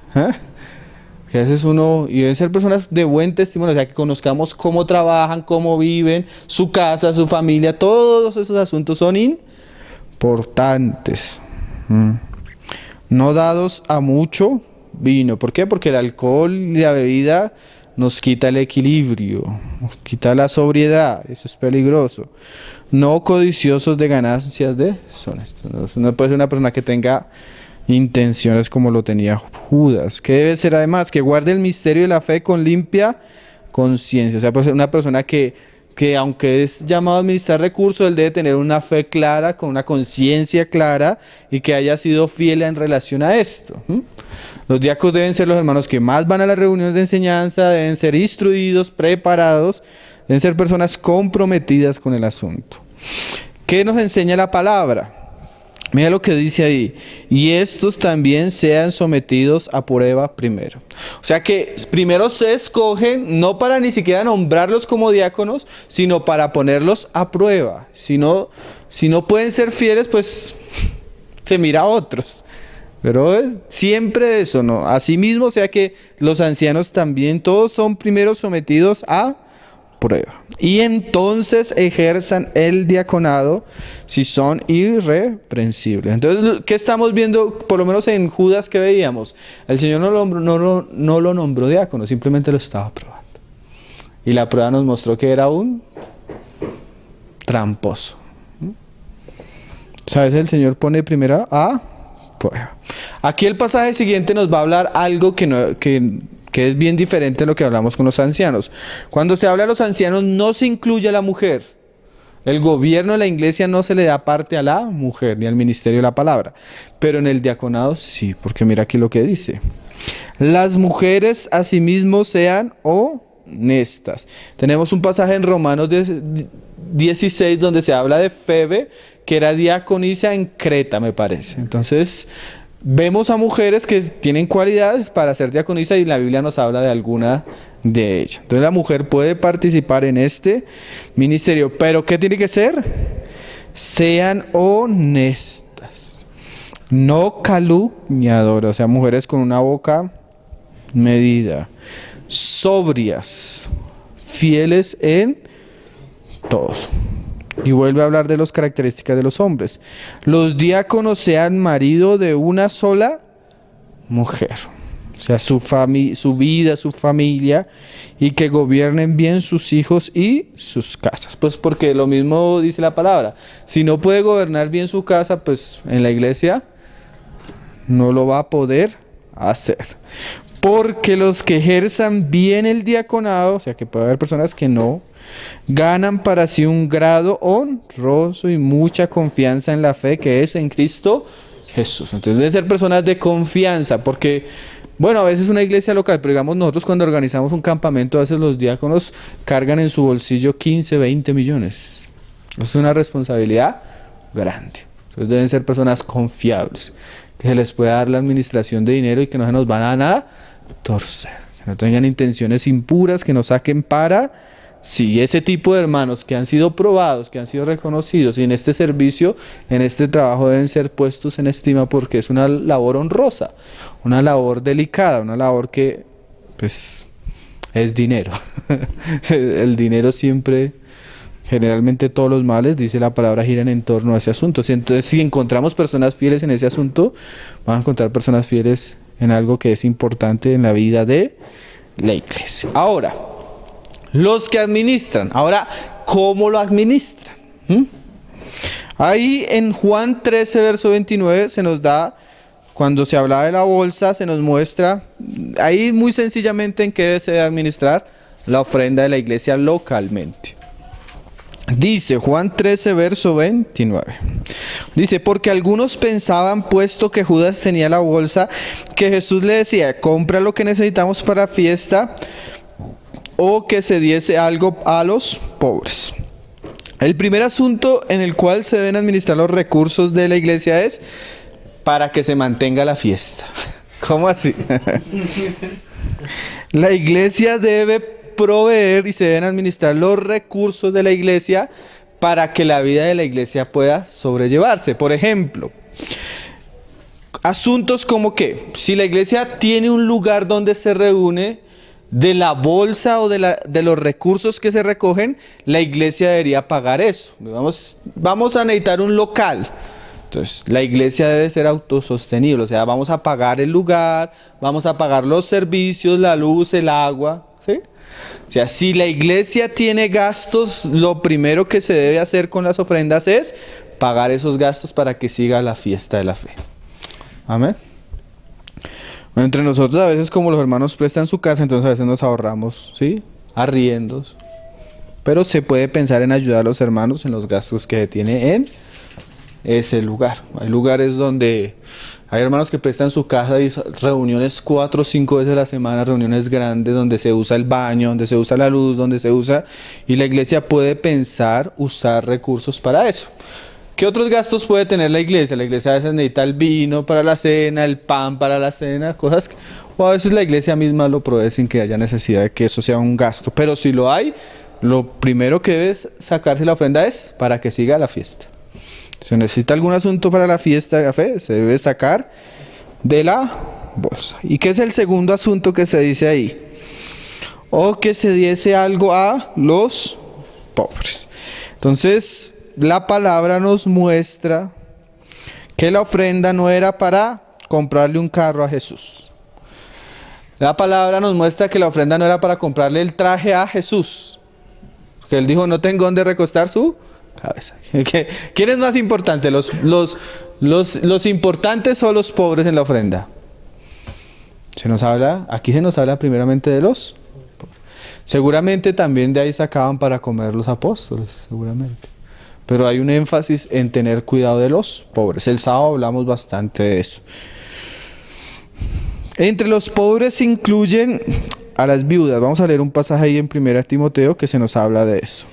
que a veces uno, y deben ser personas de buen testimonio, o sea, que conozcamos cómo trabajan, cómo viven, su casa, su familia, todos esos asuntos son importantes. No dados a mucho vino. ¿Por qué? Porque el alcohol y la bebida nos quita el equilibrio, nos quita la sobriedad, eso es peligroso. No codiciosos de ganancias deshonestas. No puede ser una persona que tenga intenciones como lo tenía Judas. ¿Qué debe ser además? Que guarde el misterio de la fe con limpia conciencia. O sea, puede ser una persona que aunque es llamado a administrar recursos, él debe tener una fe clara, con una conciencia clara y que haya sido fiel en relación a esto. Los diáconos deben ser los hermanos que más van a las reuniones de enseñanza, deben ser instruidos, preparados, deben ser personas comprometidas con el asunto. ¿Qué nos enseña la palabra? Mira lo que dice ahí, y estos también sean sometidos a prueba primero. O sea que primero se escogen, no para ni siquiera nombrarlos como diáconos, sino para ponerlos a prueba. Si no pueden ser fieles, pues se mira a otros. Pero siempre eso, ¿no? Asimismo, o sea que los ancianos también, todos son primero sometidos a prueba. Y entonces ejerzan el diaconado si son irreprensibles. Entonces, ¿qué estamos viendo? Por lo menos en Judas, ¿qué veíamos? El Señor no lo nombró diácono, simplemente lo estaba probando. Y la prueba nos mostró que era un tramposo. ¿Sabes? El Señor pone primero a prueba. Aquí el pasaje siguiente nos va a hablar algo que es bien diferente a lo que hablamos con los ancianos. Cuando se habla de los ancianos no se incluye a la mujer. El gobierno de la iglesia no se le da parte a la mujer ni al ministerio de la palabra. Pero en el diaconado sí, porque mira aquí lo que dice. Las mujeres asimismo sean honestas. Tenemos un pasaje en Romanos 16 donde se habla de Febe, que era diaconisa en Creta, me parece. Entonces vemos a mujeres que tienen cualidades para ser diaconisa y la Biblia nos habla de alguna de ellas. Entonces la mujer puede participar en este ministerio, pero ¿qué tiene que ser? Sean honestas, no calumniadoras, o sea, mujeres con una boca medida, sobrias, fieles en todo. Y vuelve a hablar de las características de los hombres. Los diáconos sean marido de una sola mujer. O sea, su vida, su familia, y que gobiernen bien sus hijos y sus casas. Pues porque lo mismo dice la palabra. Si no puede gobernar bien su casa, pues en la iglesia no lo va a poder hacer. Porque los que ejerzan bien el diaconado, o sea que puede haber personas que no, ganan para sí un grado honroso y mucha confianza en la fe que es en Cristo Jesús. Entonces deben ser personas de confianza, porque, bueno, a veces una iglesia local, pero digamos nosotros cuando organizamos un campamento, a veces los diáconos cargan en su bolsillo 15, 20 millones. Eso es una responsabilidad grande. Entonces deben ser personas confiables, que se les pueda dar la administración de dinero y que no se nos van a nada torcer, que no tengan intenciones impuras, que nos saquen para sí. Ese tipo de hermanos que han sido probados, que han sido reconocidos y en este servicio, en este trabajo deben ser puestos en estima, porque es una labor honrosa, una labor delicada, una labor que pues es dinero. El dinero siempre, generalmente todos los males, dice la palabra, giran en torno a ese asunto. Entonces, si encontramos personas fieles en ese asunto, vamos a encontrar personas fieles en algo que es importante en la vida de la iglesia. Ahora, los que administran. Ahora, ¿cómo lo administran? Ahí en Juan 13, verso 29, se nos da, cuando se habla de la bolsa, se nos muestra, ahí muy sencillamente en qué se debe administrar la ofrenda de la iglesia localmente. Dice Juan 13, verso 29. Dice, porque algunos pensaban, puesto que Judas tenía la bolsa, que Jesús le decía, compra lo que necesitamos para la fiesta, o que se diese algo a los pobres. El primer asunto en el cual se deben administrar los recursos de la iglesia es para que se mantenga la fiesta. ¿Cómo así? La iglesia debe proveer y se deben administrar los recursos de la iglesia para que la vida de la iglesia pueda sobrellevarse. Por ejemplo, asuntos como que si la iglesia tiene un lugar donde se reúne, de la bolsa o de los recursos que se recogen, la iglesia debería pagar eso. Vamos a necesitar un local. Entonces, la iglesia debe ser autosostenible, o sea, vamos a pagar el lugar, vamos a pagar los servicios, la luz, el agua, ¿sí? O sea, si la iglesia tiene gastos, lo primero que se debe hacer con las ofrendas es pagar esos gastos para que siga la fiesta de la fe. Amén. Bueno, entre nosotros a veces, como los hermanos prestan su casa, entonces a veces nos ahorramos, ¿sí? Arriendos. Pero se puede pensar en ayudar a los hermanos en los gastos que tiene en ese lugar. Hay lugares donde hay hermanos que prestan su casa y reuniones 4 o 5 veces a la semana, reuniones grandes donde se usa el baño, donde se usa la luz, donde se usa... Y la iglesia puede pensar usar recursos para eso. ¿Qué otros gastos puede tener la iglesia? La iglesia a veces necesita el vino para la cena, el pan para la cena, cosas que... O a veces la iglesia misma lo provee sin que haya necesidad de que eso sea un gasto. Pero si lo hay, lo primero que debe sacarse la ofrenda es para que siga la fiesta. Si necesita algún asunto para la fiesta de la fe, se debe sacar de la bolsa. ¿Y qué es el segundo asunto que se dice ahí? O que se diese algo a los pobres. Entonces, la palabra nos muestra que la ofrenda no era para comprarle un carro a Jesús. La palabra nos muestra que la ofrenda no era para comprarle el traje a Jesús. Porque él dijo, no tengo dónde recostar su cabeza. ¿Quién es más importante? ¿Los importantes o los pobres en la ofrenda? Aquí se nos habla primeramente de los pobres. Seguramente también de ahí sacaban para comer los apóstoles, seguramente. Pero hay un énfasis en tener cuidado de los pobres. El sábado hablamos bastante de eso. Entre los pobres se incluyen a las viudas. Vamos a leer un pasaje ahí en 1 Timoteo que se nos habla de eso.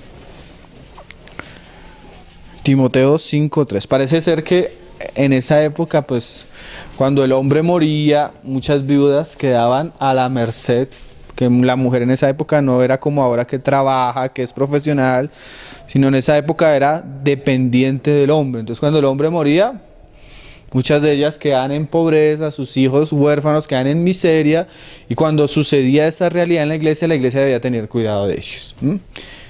Timoteo 5:3. Parece ser que en esa época, pues, cuando el hombre moría, muchas viudas quedaban a la merced. Que la mujer en esa época no era como ahora que trabaja, que es profesional, sino en esa época era dependiente del hombre. Entonces cuando el hombre moría, muchas de ellas quedaban en pobreza, sus hijos huérfanos quedaban en miseria, y cuando sucedía esta realidad en la iglesia debía tener cuidado de ellos.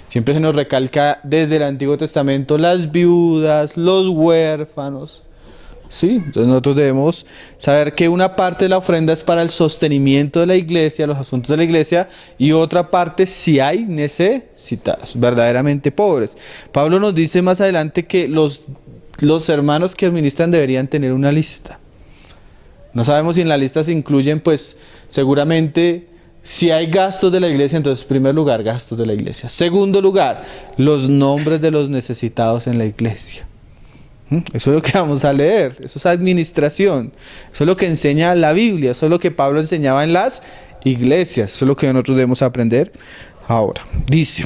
Siempre se nos recalca desde el Antiguo Testamento las viudas, los huérfanos. Sí, entonces nosotros debemos saber que una parte de la ofrenda es para el sostenimiento de la iglesia, los asuntos de la iglesia, y otra parte si hay necesitados, verdaderamente pobres. Pablo nos dice más adelante que los hermanos que administran deberían tener una lista. No sabemos si en la lista se incluyen, pues seguramente si hay gastos de la iglesia, entonces en primer lugar gastos de la iglesia. Segundo lugar, los nombres de los necesitados en la iglesia. Eso es lo que vamos a leer, eso es administración, eso es lo que enseña la Biblia, eso es lo que Pablo enseñaba en las iglesias, eso es lo que nosotros debemos aprender ahora. Dice,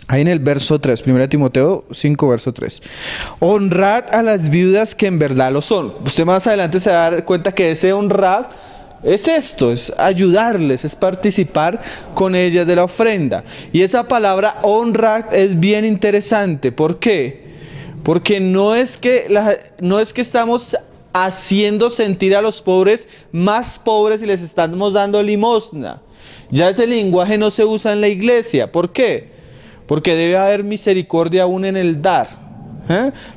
ahí en el verso 3, 1 Timoteo 5, verso 3, honrad a las viudas que en verdad lo son. Usted más adelante se va a dar cuenta que ese honrad es esto, es ayudarles, es participar con ellas de la ofrenda. Y esa palabra honrad es bien interesante, ¿por qué? Porque no es que estamos haciendo sentir a los pobres más pobres y les estamos dando limosna. Ya ese lenguaje no se usa en la iglesia. ¿Por qué? Porque debe haber misericordia aún en el dar.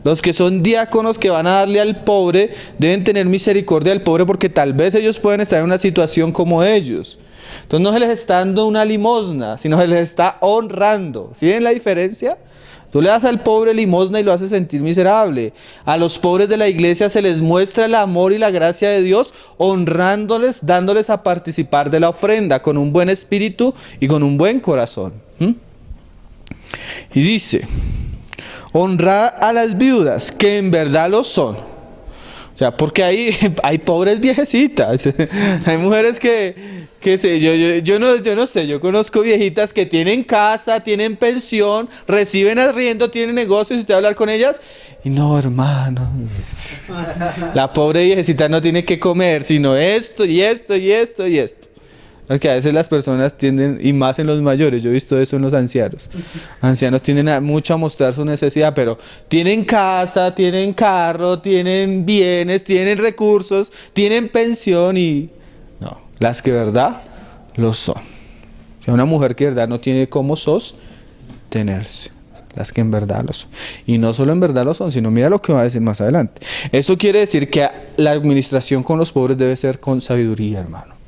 Los que son diáconos que van a darle al pobre deben tener misericordia al pobre, porque tal vez ellos pueden estar en una situación como ellos. Entonces no se les está dando una limosna, sino se les está honrando. ¿Sí ven la diferencia? Tú le das al pobre limosna y lo haces sentir miserable. A los pobres de la iglesia se les muestra el amor y la gracia de Dios, honrándoles, dándoles a participar de la ofrenda con un buen espíritu y con un buen corazón. Y dice, honrar a las viudas, que en verdad lo son. O sea, porque hay pobres viejecitas, hay mujeres yo no sé, yo conozco viejitas que tienen casa, tienen pensión, reciben arriendo, tienen negocios, y usted va a hablar con ellas, y no, hermano, la pobre viejecita no tiene que comer, sino esto, y esto, y esto, y esto. Porque a veces las personas tienden, y más en los mayores, yo he visto eso en los ancianos. Ancianos tienden mucho a mostrar su necesidad, pero tienen casa, tienen carro, tienen bienes, tienen recursos, tienen pensión y... No, las que de verdad lo son. O sea, una mujer que de verdad no tiene cómo sostenerse. Las que en verdad lo son. Y no solo en verdad lo son, sino mira lo que va a decir más adelante. Eso quiere decir que la administración con los pobres debe ser con sabiduría, hermano.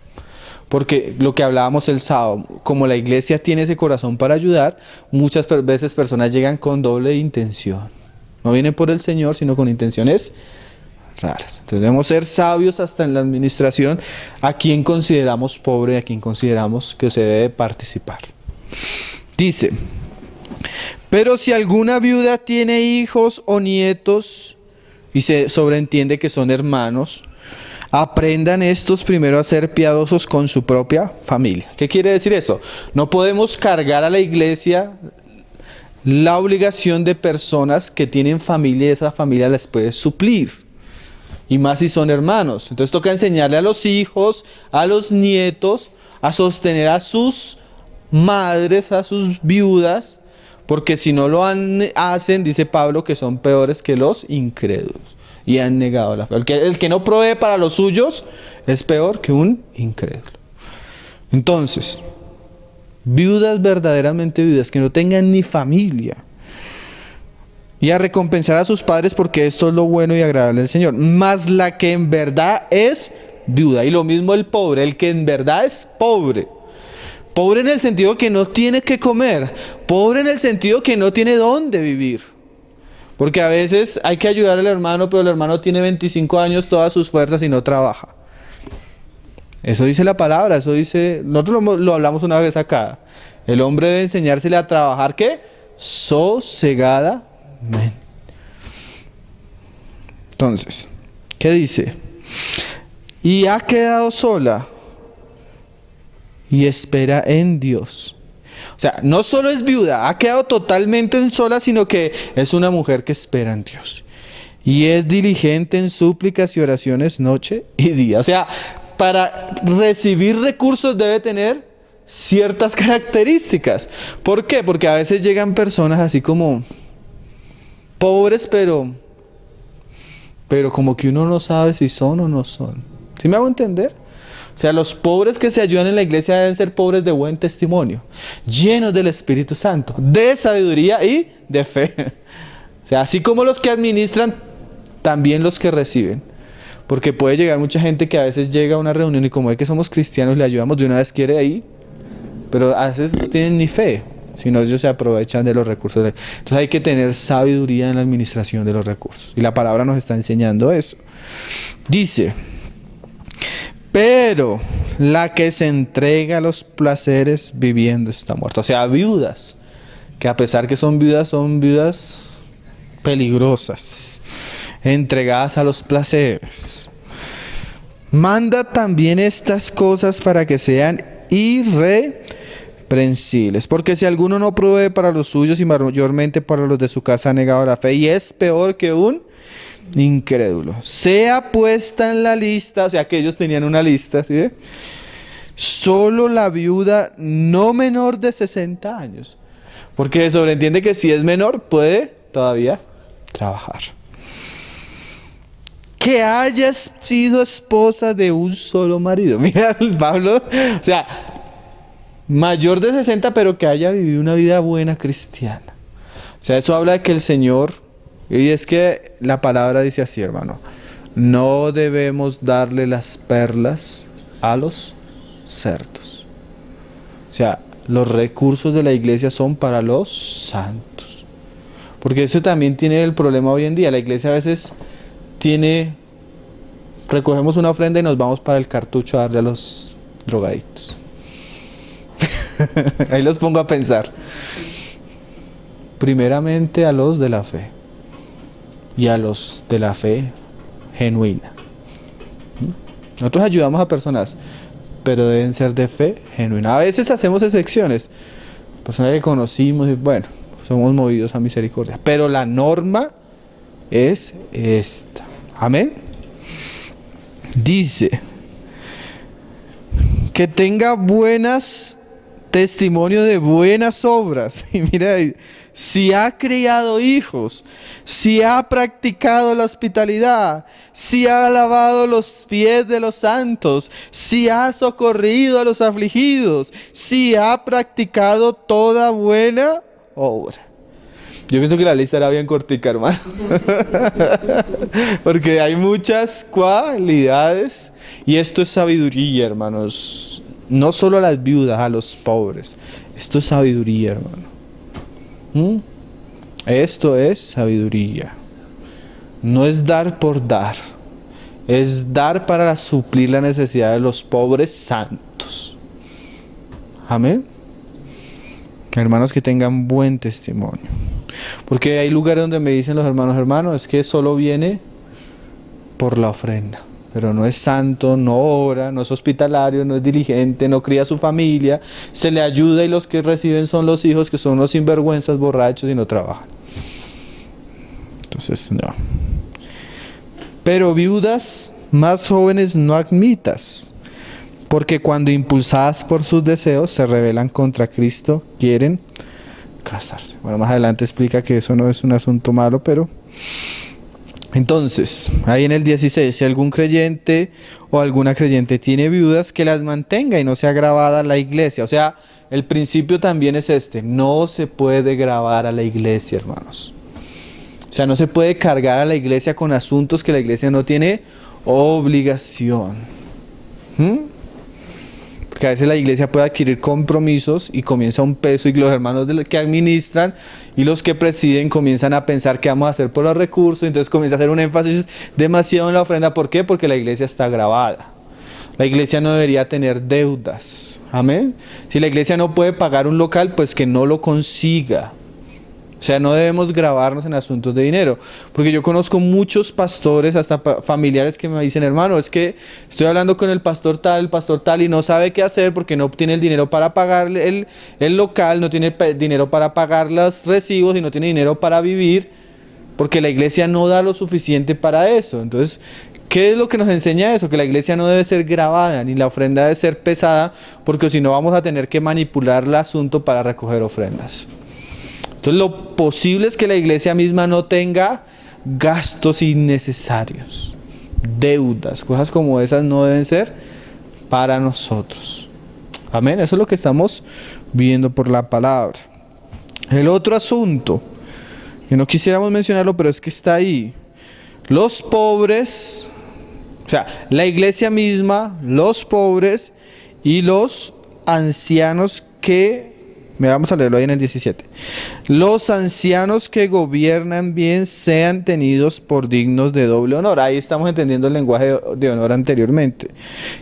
Porque lo que hablábamos el sábado, como la iglesia tiene ese corazón para ayudar, muchas veces personas llegan con doble intención. No vienen por el Señor, sino con intenciones raras. Entonces debemos ser sabios hasta en la administración a quien consideramos pobre, a quien consideramos que se debe participar. Dice, pero si alguna viuda tiene hijos o nietos, y se sobreentiende que son hermanos, aprendan estos primero a ser piadosos con su propia familia. ¿Qué quiere decir eso? No podemos cargar a la iglesia la obligación de personas que tienen familia y esa familia les puede suplir. Y más si son hermanos. Entonces toca enseñarle a los hijos, a los nietos, a sostener a sus madres, a sus viudas, porque si no lo hacen, dice Pablo, que son peores que los incrédulos. Y han negado la fe. El que no provee para los suyos es peor que un incrédulo. Entonces, viudas verdaderamente viudas, que no tengan ni familia. Y a recompensar a sus padres porque esto es lo bueno y agradable al Señor. Más la que en verdad es viuda. Y lo mismo el pobre, el que en verdad es pobre. Pobre en el sentido que no tiene que comer. Pobre en el sentido que no tiene dónde vivir. Porque a veces hay que ayudar al hermano, pero el hermano tiene 25 años, todas sus fuerzas y no trabaja. Eso dice la palabra, eso dice... Nosotros lo hablamos una vez acá. El hombre debe enseñársele a trabajar, ¿qué? Sosegadamente. Entonces, ¿qué dice? Y ha quedado sola y espera en Dios. O sea, no solo es viuda, ha quedado totalmente sola, sino que es una mujer que espera en Dios. Y es diligente en súplicas y oraciones noche y día. O sea, para recibir recursos debe tener ciertas características. ¿Por qué? Porque a veces llegan personas así como pobres, pero como que uno no sabe si son o no son. ¿Sí me hago entender? O sea, los pobres que se ayudan en la iglesia deben ser pobres de buen testimonio, llenos del Espíritu Santo, de sabiduría y de fe. O sea, así como los que administran, también los que reciben. Porque puede llegar mucha gente que a veces llega a una reunión y como ve que somos cristianos, le ayudamos de una vez, quiere ahí, pero a veces no tienen ni fe, sino ellos se aprovechan de los recursos. Entonces hay que tener sabiduría en la administración de los recursos. Y la palabra nos está enseñando eso. Dice... Pero la que se entrega a los placeres viviendo está muerta. O sea, viudas, que a pesar que son viudas peligrosas, entregadas a los placeres. Manda también estas cosas para que sean irreprensibles. Porque si alguno no provee para los suyos y mayormente para los de su casa, ha negado la fe y es peor que un incrédulo. Sea puesta en la lista, o sea que ellos tenían una lista, ¿sí? Solo la viuda no menor de 60 años. Porque sobreentiende que si es menor puede todavía trabajar. Que hayas sido esposa de un solo marido. Mira Pablo, o sea, mayor de 60 pero que haya vivido una vida buena cristiana. O sea, eso habla de que el Señor... Y es que la palabra dice así, hermano. No debemos darle las perlas a los cerdos. O sea, los recursos de la iglesia son para los santos. Porque eso también tiene el problema hoy en día. La iglesia a veces recogemos una ofrenda y nos vamos para el cartucho a darle a los drogaditos. Ahí los pongo a pensar. Primeramente a los de la fe. Y a los de la fe genuina. Nosotros ayudamos a personas, pero deben ser de fe genuina. A veces hacemos excepciones. Personas que conocimos y bueno, somos movidos a misericordia. Pero la norma es esta. Amén. Dice que tenga testimonio de buenas obras. Y mira, si ha criado hijos, si ha practicado la hospitalidad, si ha lavado los pies de los santos, si ha socorrido a los afligidos, si ha practicado toda buena obra. Yo pienso que la lista era bien cortica, hermano. Porque hay muchas cualidades y esto es sabiduría, hermanos. No solo a las viudas, a los pobres. Esto es sabiduría, hermano. Esto es sabiduría. No es dar por dar. Es dar para suplir la necesidad de los pobres santos. Amén. Hermanos que tengan buen testimonio. Porque hay lugares donde me dicen los hermanos, es que solo viene por la ofrenda. Pero no es santo, no ora, no es hospitalario, no es diligente, no cría a su familia, se le ayuda y los que reciben son los hijos que son los sinvergüenzas, borrachos y no trabajan. Entonces, no. Pero viudas más jóvenes no admitas, porque cuando impulsadas por sus deseos se rebelan contra Cristo, quieren casarse. Bueno, más adelante explica que eso no es un asunto malo, pero... Entonces, ahí en el 16, si algún creyente o alguna creyente tiene viudas, que las mantenga y no sea grabada a la iglesia. O sea, el principio también es no se puede grabar a la iglesia, hermanos. O sea, no se puede cargar a la iglesia con asuntos que la iglesia no tiene obligación. Porque a veces la iglesia puede adquirir compromisos y comienza un peso y los hermanos que administran y los que presiden comienzan a pensar qué vamos a hacer por los recursos, entonces comienza a hacer un énfasis demasiado en la ofrenda. ¿Por qué? Porque la iglesia está grabada. La iglesia no debería tener deudas. Amén. Si la iglesia no puede pagar un local, pues que no lo consiga. O sea, no debemos grabarnos en asuntos de dinero. Porque yo conozco muchos pastores, hasta familiares que me dicen, hermano, es que estoy hablando con el pastor tal, y no sabe qué hacer porque no tiene el dinero para pagar el local, no tiene dinero para pagar los recibos y no tiene dinero para vivir, porque la iglesia no da lo suficiente para eso. Entonces, ¿qué es lo que nos enseña eso? Que la iglesia no debe ser grabada, ni la ofrenda debe ser pesada, porque si no vamos a tener que manipular el asunto para recoger ofrendas. Entonces lo posible es que la iglesia misma no tenga gastos innecesarios, deudas, cosas como esas no deben ser para nosotros. Amén, eso es lo que estamos viendo por la palabra. El otro asunto, que no quisiéramos mencionarlo, pero es que está ahí. Los pobres, o sea, la iglesia misma, los pobres y los ancianos que... Vamos a leerlo ahí en el 17. Los ancianos que gobiernan bien sean tenidos por dignos de doble honor. Ahí estamos entendiendo el lenguaje de honor anteriormente.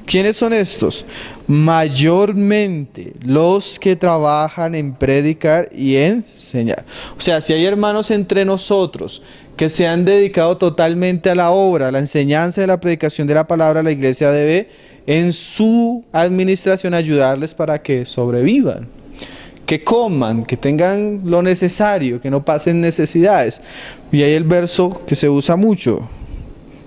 ¿Quiénes son estos? Mayormente los que trabajan en predicar y enseñar. O sea, si hay hermanos entre nosotros que se han dedicado totalmente a la obra, a la enseñanza de la predicación de la palabra, la iglesia debe en su administración ayudarles para que sobrevivan, que coman, que tengan lo necesario, que no pasen necesidades. Y ahí el verso que se usa mucho.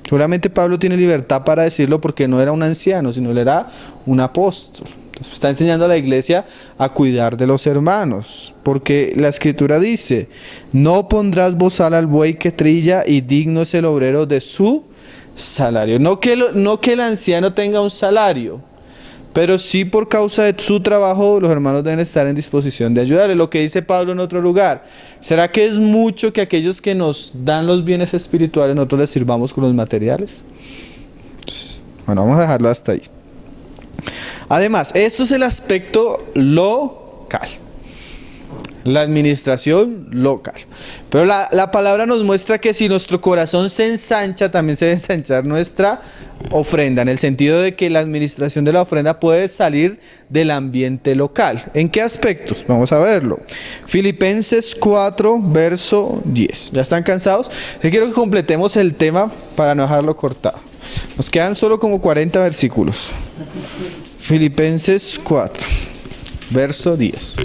Seguramente Pablo tiene libertad para decirlo porque no era un anciano, sino él era un apóstol. Entonces está enseñando a la iglesia a cuidar de los hermanos. Porque la escritura dice, no pondrás bozal al buey que trilla y digno es el obrero de su salario. No que el anciano tenga un salario, pero sí por causa de su trabajo los hermanos deben estar en disposición de ayudarle. Lo que dice Pablo en otro lugar. ¿Será que es mucho que aquellos que nos dan los bienes espirituales nosotros les sirvamos con los materiales? Entonces, bueno, vamos a dejarlo hasta ahí. Además, esto es el aspecto local. la administración local. Pero la palabra nos muestra que si nuestro corazón se ensancha, también se debe ensanchar nuestra ofrenda, en el sentido de que la administración de la ofrenda puede salir del ambiente local. ¿En qué aspectos? Vamos a verlo. Filipenses 4, verso 10. ¿Ya están cansados? Yo quiero que completemos el tema para no dejarlo cortado. Nos quedan solo como 40 versículos. Filipenses 4, verso 10.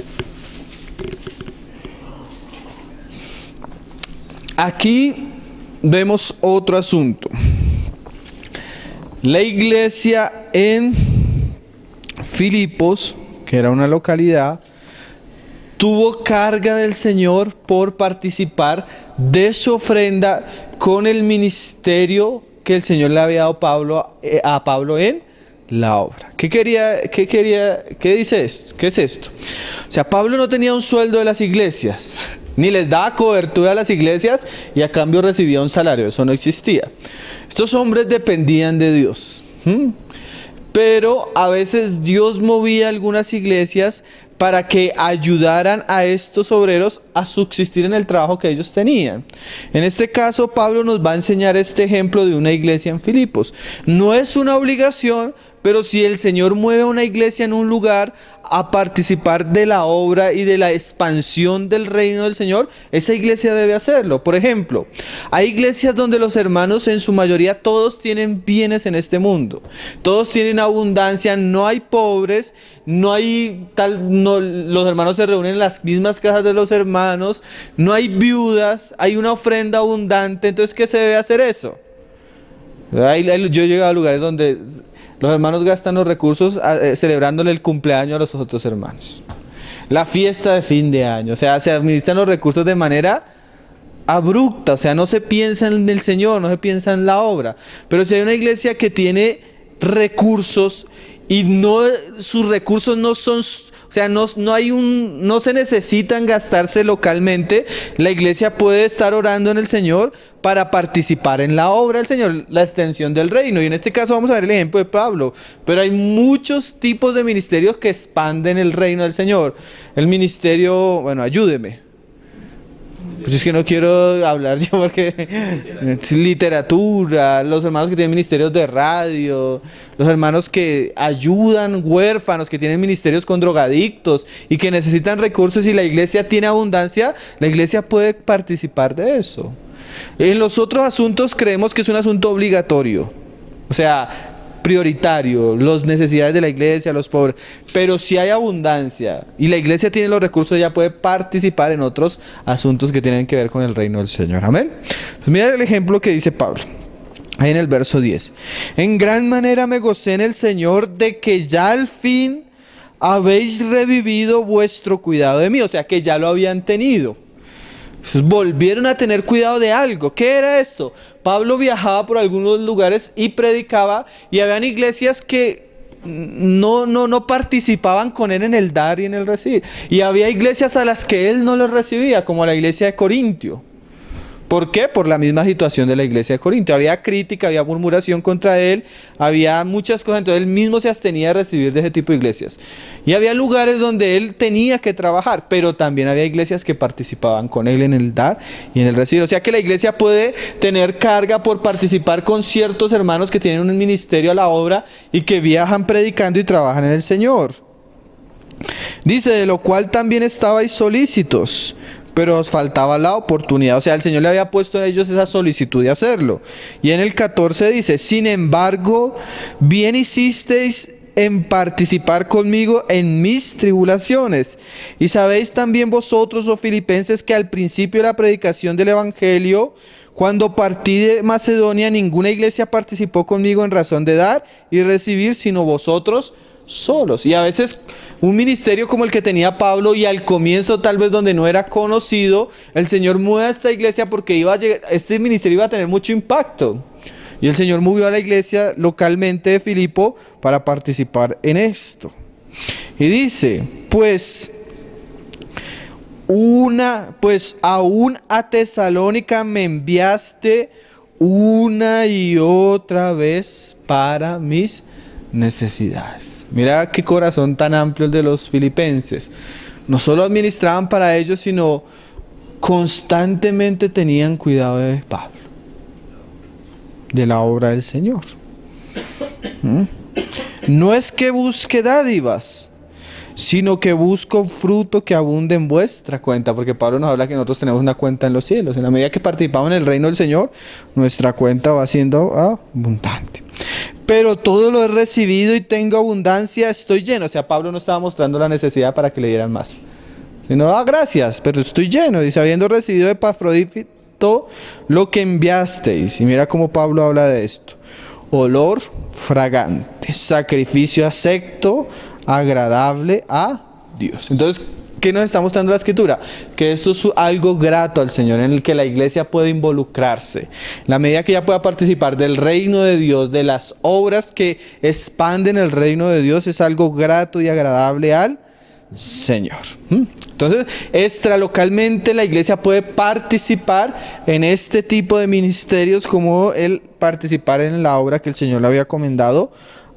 Aquí vemos otro asunto. La iglesia en Filipos, que era una localidad, tuvo carga del Señor por participar de su ofrenda con el ministerio que el Señor le había dado a Pablo en la obra. ¿Qué dice esto? ¿Qué es esto? O sea, Pablo no tenía un sueldo de las iglesias, ni les daba cobertura a las iglesias y a cambio recibía un salario. Eso no existía. Estos hombres dependían de Dios. Pero a veces Dios movía algunas iglesias para que ayudaran a estos obreros a subsistir en el trabajo que ellos tenían. En este caso, Pablo nos va a enseñar este ejemplo de una iglesia en Filipos. No es una obligación, pero si el Señor mueve a una iglesia en un lugar a participar de la obra y de la expansión del reino del Señor, esa iglesia debe hacerlo. Por ejemplo, hay iglesias donde los hermanos en su mayoría todos tienen bienes en este mundo. Todos tienen abundancia, no hay pobres, los hermanos se reúnen en las mismas casas de los hermanos, no hay viudas, hay una ofrenda abundante. Entonces, ¿qué se debe hacer eso? Yo he llegado a lugares donde los hermanos gastan los recursos celebrándole el cumpleaños a los otros hermanos. La fiesta de fin de año. O sea, se administran los recursos de manera abrupta. O sea, no se piensa en el Señor, no se piensa en la obra. Pero si hay una iglesia que tiene recursos y sus recursos no son... O sea, no se necesitan gastarse localmente. La iglesia puede estar orando en el Señor para participar en la obra del Señor, la extensión del reino. Y en este caso vamos a ver el ejemplo de Pablo. Pero hay muchos tipos de ministerios que expanden el reino del Señor. El ministerio, bueno, ayúdeme. Pues es que no quiero hablar yo porque es literatura, los hermanos que tienen ministerios de radio, los hermanos que ayudan huérfanos, que tienen ministerios con drogadictos y que necesitan recursos, y la iglesia tiene abundancia, la iglesia puede participar de eso. En los otros asuntos creemos que es un asunto obligatorio, o sea, prioritario, las necesidades de la iglesia, los pobres. Pero si hay abundancia y la iglesia tiene los recursos, ella puede participar en otros asuntos que tienen que ver con el reino del Señor. Amén. Pues mira el ejemplo que dice Pablo ahí en el verso 10. En gran manera me gocé en el Señor de que ya al fin habéis revivido vuestro cuidado de mí. O sea, que ya lo habían tenido. Entonces, volvieron a tener cuidado de algo. ¿Qué era esto? Pablo viajaba por algunos lugares y predicaba, y habían iglesias que no participaban con él en el dar y en el recibir. Y había iglesias a las que él no los recibía, como la iglesia de Corintio. ¿Por qué? Por la misma situación de la iglesia de Corinto. Había crítica, había murmuración contra él, había muchas cosas. Entonces él mismo se abstenía de recibir de ese tipo de iglesias. Y había lugares donde él tenía que trabajar, pero también había iglesias que participaban con él en el dar y en el recibir. O sea que la iglesia puede tener carga por participar con ciertos hermanos que tienen un ministerio a la obra y que viajan predicando y trabajan en el Señor. Dice, de lo cual también estabais solícitos, pero os faltaba la oportunidad. O sea, el Señor le había puesto a ellos esa solicitud de hacerlo. Y en el 14 dice, sin embargo, bien hicisteis en participar conmigo en mis tribulaciones. Y sabéis también vosotros, oh filipenses, que al principio de la predicación del evangelio, cuando partí de Macedonia, ninguna iglesia participó conmigo en razón de dar y recibir, sino vosotros solos. Y a veces un ministerio como el que tenía Pablo, y al comienzo tal vez donde no era conocido, el Señor mueve a esta iglesia porque este ministerio iba a tener mucho impacto. Y el Señor movió a la iglesia localmente de Filipo para participar en esto. Y dice, pues aún a Tesalónica me enviaste una y otra vez para mis necesidades. Mira qué corazón tan amplio el de los filipenses. no solo administraban para ellos, sino constantemente tenían cuidado de Pablo, de la obra del Señor. No es que busque dádivas, sino que busco fruto que abunde en vuestra cuenta, porque Pablo nos habla que nosotros tenemos una cuenta en los cielos. En la medida que participamos en el reino del Señor, nuestra cuenta va siendo abundante. Pero todo lo he recibido y tengo abundancia, estoy lleno. O sea, Pablo no estaba mostrando la necesidad para que le dieran más, sino, gracias, pero estoy lleno. Dice, habiendo recibido de Epafrodito lo que enviasteis. Y mira cómo Pablo habla de esto: olor fragante, sacrificio acepto, agradable a Dios. Entonces, ¿qué nos está mostrando la Escritura? Que esto es algo grato al Señor, en el que la iglesia puede involucrarse. En la medida que ella pueda participar del reino de Dios, de las obras que expanden el reino de Dios, es algo grato y agradable al Señor. Entonces, extralocalmente la iglesia puede participar en este tipo de ministerios, como el participar en la obra que el Señor le había encomendado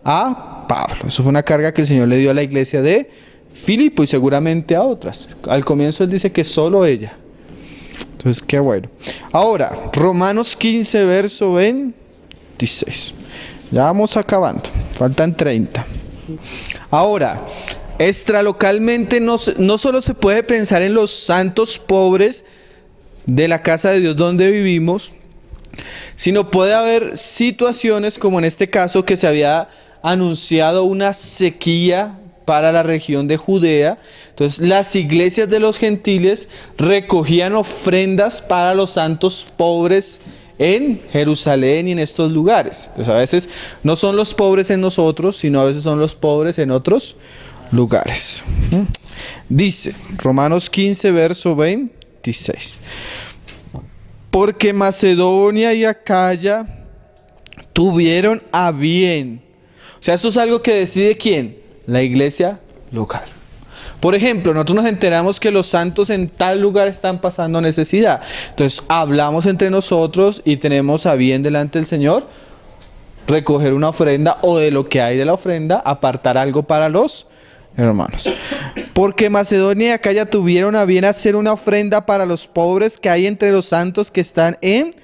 a Pablo. Eso fue una carga que el Señor le dio a la iglesia de Filipo y seguramente a otras. Al comienzo él dice que solo ella. Entonces, qué bueno. Ahora, Romanos 15, verso 26. Ya vamos acabando. Faltan 30. Ahora, extralocalmente no solo se puede pensar en los santos pobres de la casa de Dios donde vivimos, sino puede haber situaciones como en este caso, que se había anunciado una sequía para la región de Judea. Entonces las iglesias de los gentiles recogían ofrendas para los santos pobres en Jerusalén y en estos lugares. Entonces a veces no son los pobres en nosotros, sino a veces son los pobres en otros lugares. Dice Romanos 15, verso 26. Porque Macedonia y Acaya tuvieron a bien. O sea, esto es algo que decide ¿quién? La iglesia local. Por ejemplo, nosotros nos enteramos que los santos en tal lugar están pasando necesidad. Entonces hablamos entre nosotros y tenemos a bien delante del Señor recoger una ofrenda, o de lo que hay de la ofrenda apartar algo para los hermanos. Porque Macedonia y Acaya tuvieron a bien hacer una ofrenda para los pobres que hay entre los santos que están en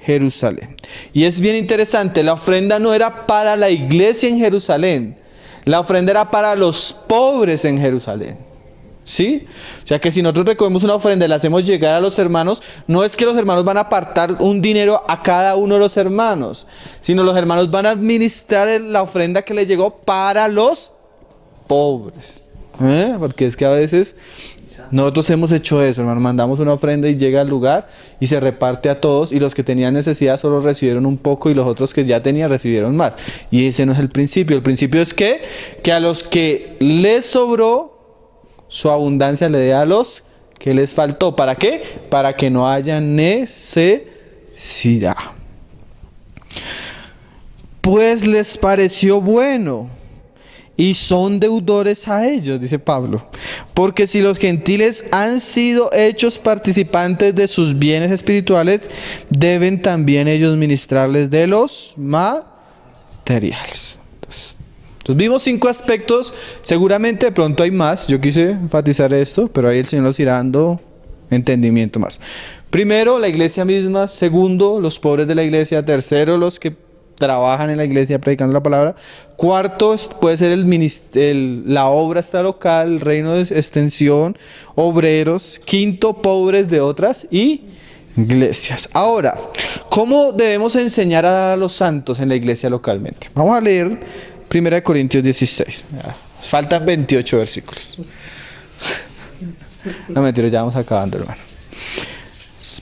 Jerusalén. Y es bien interesante, la ofrenda no era para la iglesia en Jerusalén, la ofrenda era para los pobres en Jerusalén. ¿Sí? O sea que si nosotros recogemos una ofrenda y la hacemos llegar a los hermanos, no es que los hermanos van a apartar un dinero a cada uno de los hermanos, sino los hermanos van a administrar la ofrenda que le llegó para los pobres. Porque es que a veces nosotros hemos hecho eso, hermano, mandamos una ofrenda y llega al lugar y se reparte a todos, y los que tenían necesidad solo recibieron un poco y los otros que ya tenían recibieron más. Y ese no es el principio. El principio es que a los que les sobró, su abundancia le dé a los que les faltó. ¿Para qué? Para que no haya necesidad. Pues les pareció bueno y son deudores a ellos, dice Pablo. Porque si los gentiles han sido hechos participantes de sus bienes espirituales, deben también ellos ministrarles de los materiales. Entonces vimos 5 aspectos, seguramente de pronto hay más, yo quise enfatizar esto, pero ahí el Señor nos irá dando entendimiento más. Primero, la iglesia misma. Segundo, los pobres de la iglesia. Tercero, los que trabajan en la iglesia predicando la palabra. Cuarto, puede ser la obra extralocal, el reino de extensión, obreros. Quinto, pobres de otras iglesias. Ahora, ¿cómo debemos enseñar a los santos en la iglesia localmente? Vamos a leer 1 Corintios 16. Faltan 28 versículos. No, mentira, ya vamos acabando, hermano.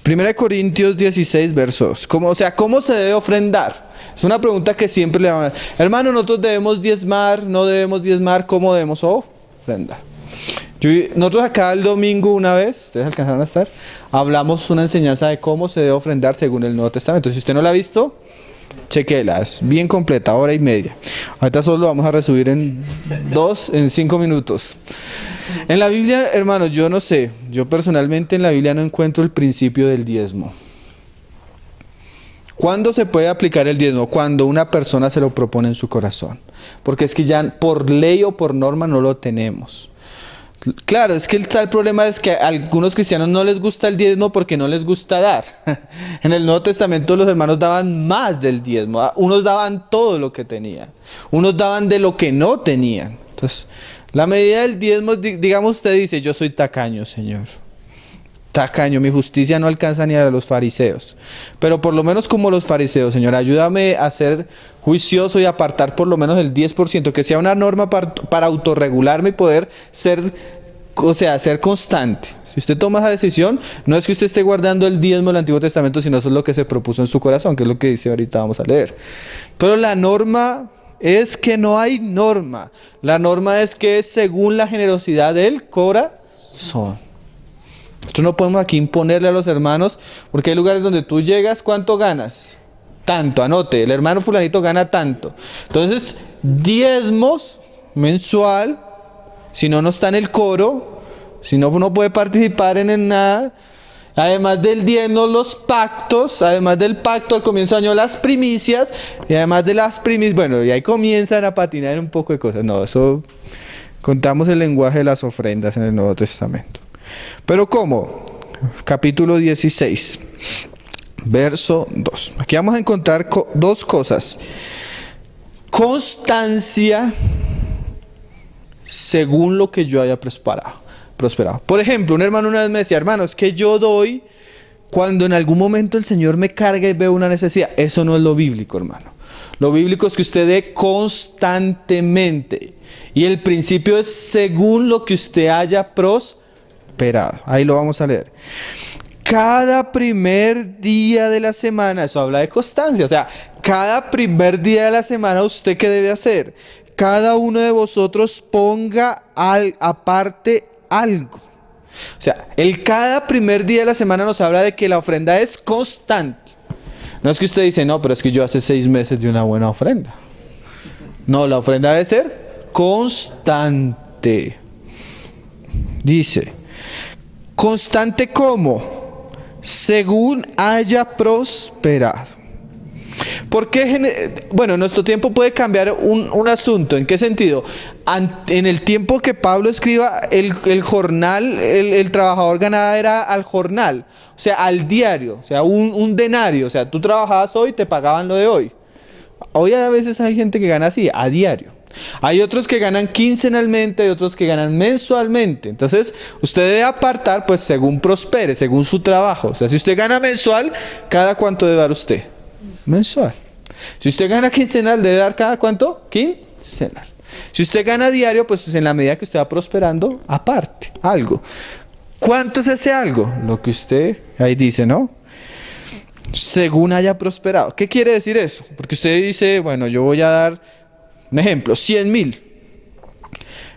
1 Corintios 16, versos. ¿Cómo se debe ofrendar? Es una pregunta que siempre le van a dar. Hermano, nosotros debemos diezmar, no debemos diezmar, ¿cómo debemos ofrendar? Nosotros acá el domingo una vez, ustedes alcanzaron a estar, hablamos una enseñanza de cómo se debe ofrendar según el Nuevo Testamento. Si usted no la ha visto, chequela, es bien completa, 1:30. Ahorita solo lo vamos a resumir en 5 minutos. En la Biblia, hermanos, yo no sé, yo personalmente en la Biblia no encuentro el principio del diezmo. ¿Cuándo se puede aplicar el diezmo? Cuando una persona se lo propone en su corazón. Porque es que ya por ley o por norma no lo tenemos. Claro, es que el problema es que a algunos cristianos no les gusta el diezmo porque no les gusta dar. En el Nuevo Testamento los hermanos daban más del diezmo. Unos daban todo lo que tenían. Unos daban de lo que no tenían. Entonces, la medida del diezmo, digamos usted dice, yo soy tacaño, Señor. Tacaño, mi justicia no alcanza ni a los fariseos. Pero por lo menos como los fariseos, Señor, ayúdame a ser juicioso y apartar por lo menos el 10%, que sea una norma para autorregularme y poder ser constante. Si usted toma esa decisión, no es que usted esté guardando el diezmo del Antiguo Testamento, sino eso es lo que se propuso en su corazón, que es lo que dice ahorita, vamos a leer. Pero la norma es que no hay norma. La norma es que es según la generosidad del corazón. Nosotros no podemos aquí imponerle a los hermanos, porque hay lugares donde tú llegas, ¿cuánto ganas? Tanto, anote, el hermano fulanito gana tanto. Entonces, diezmos mensual, si no, no está en el coro, si no, no puede participar en nada. Además del diezmo, los pactos, además del pacto al comienzo de año, las primicias, y además de las primicias, bueno, y ahí comienzan a patinar un poco de cosas. No, eso, contamos el lenguaje de las ofrendas en el Nuevo Testamento. Pero ¿cómo? Capítulo 16, verso 2. Aquí vamos a encontrar dos cosas. Constancia según lo que yo haya prosperado. Por ejemplo, un hermano una vez me decía, hermano, es que yo doy cuando en algún momento el Señor me carga y veo una necesidad. Eso no es lo bíblico, hermano. Lo bíblico es que usted dé constantemente. Y el principio es según lo que usted haya prosperado. Ahí lo vamos a leer. Cada primer día de la semana, eso habla de constancia, o sea, cada primer día de la semana, ¿usted qué debe hacer? Cada uno de vosotros ponga aparte algo. O sea, cada primer día de la semana nos habla de que la ofrenda es constante. No es que usted dice, no, pero es que yo hace 6 meses de una buena ofrenda. No, la ofrenda debe ser constante. Dice, ¿constante cómo? Según haya prosperado. Porque, bueno, nuestro tiempo puede cambiar un asunto. ¿En qué sentido? En el tiempo que Pablo escriba, el jornal, el trabajador ganaba era al jornal, o sea, al diario, o sea, un denario. O sea, tú trabajabas hoy, te pagaban lo de hoy. Hoy a veces hay gente que gana así, a diario. Hay otros que ganan quincenalmente, hay otros que ganan mensualmente. Entonces, usted debe apartar, pues, según prospere, según su trabajo. O sea, si usted gana mensual, ¿cada cuánto debe dar usted? Mensual. Si usted gana quincenal, debe dar cada cuánto? Quincenal. Si usted gana diario, pues en la medida que usted va prosperando, aparte, algo. ¿Cuánto es ese algo? Lo que usted, ahí dice, ¿no? Según haya prosperado. ¿Qué quiere decir eso? Porque usted dice, bueno, yo voy a dar, un ejemplo, 100,000.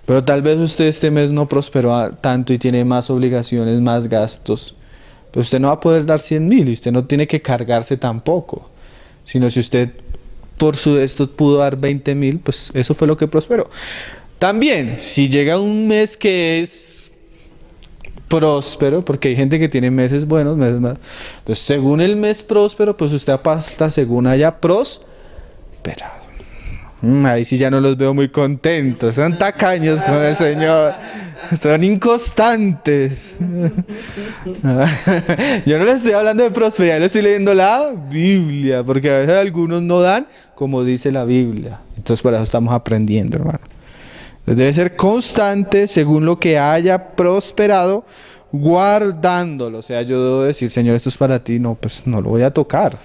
Pero tal vez usted este mes no prosperó tanto y tiene más obligaciones, más gastos. Pero usted no va a poder dar 100,000 y usted no tiene que cargarse tampoco. Sino si usted por esto pudo dar 20,000, pues eso fue lo que prosperó. También, si llega un mes que es próspero, porque hay gente que tiene meses buenos, meses más. Entonces, según el mes próspero, pues usted aparta según haya prosperado. Ahí sí ya no los veo muy contentos. Son tacaños con el Señor. Son inconstantes. Yo no les estoy hablando de prosperidad, les estoy leyendo la Biblia, porque a veces algunos no dan como dice la Biblia. Entonces por eso estamos aprendiendo, hermano. Entonces debe ser constante según lo que haya prosperado, guardándolo. O sea, yo debo decir, Señor, esto es para ti. No, pues no lo voy a tocar,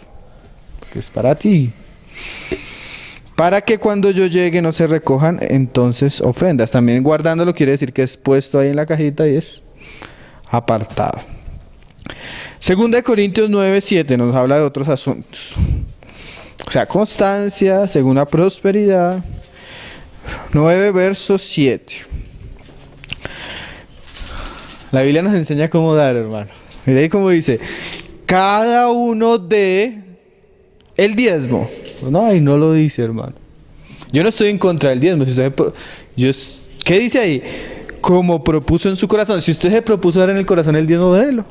porque es para ti. Para que cuando yo llegue no se recojan entonces ofrendas. También guardándolo quiere decir que es puesto ahí en la cajita y es apartado. Segunda de Corintios 9:7 nos habla de otros asuntos. O sea, constancia, según la prosperidad. 9 verso 7. La Biblia nos enseña cómo dar, hermano. Mira ahí cómo dice, cada uno de el diezmo. No, ahí no lo dice, hermano. Yo no estoy en contra del diezmo. Si usted, ¿qué dice ahí? Como propuso en su corazón. Si usted se propuso dar en el corazón el diezmo, délo.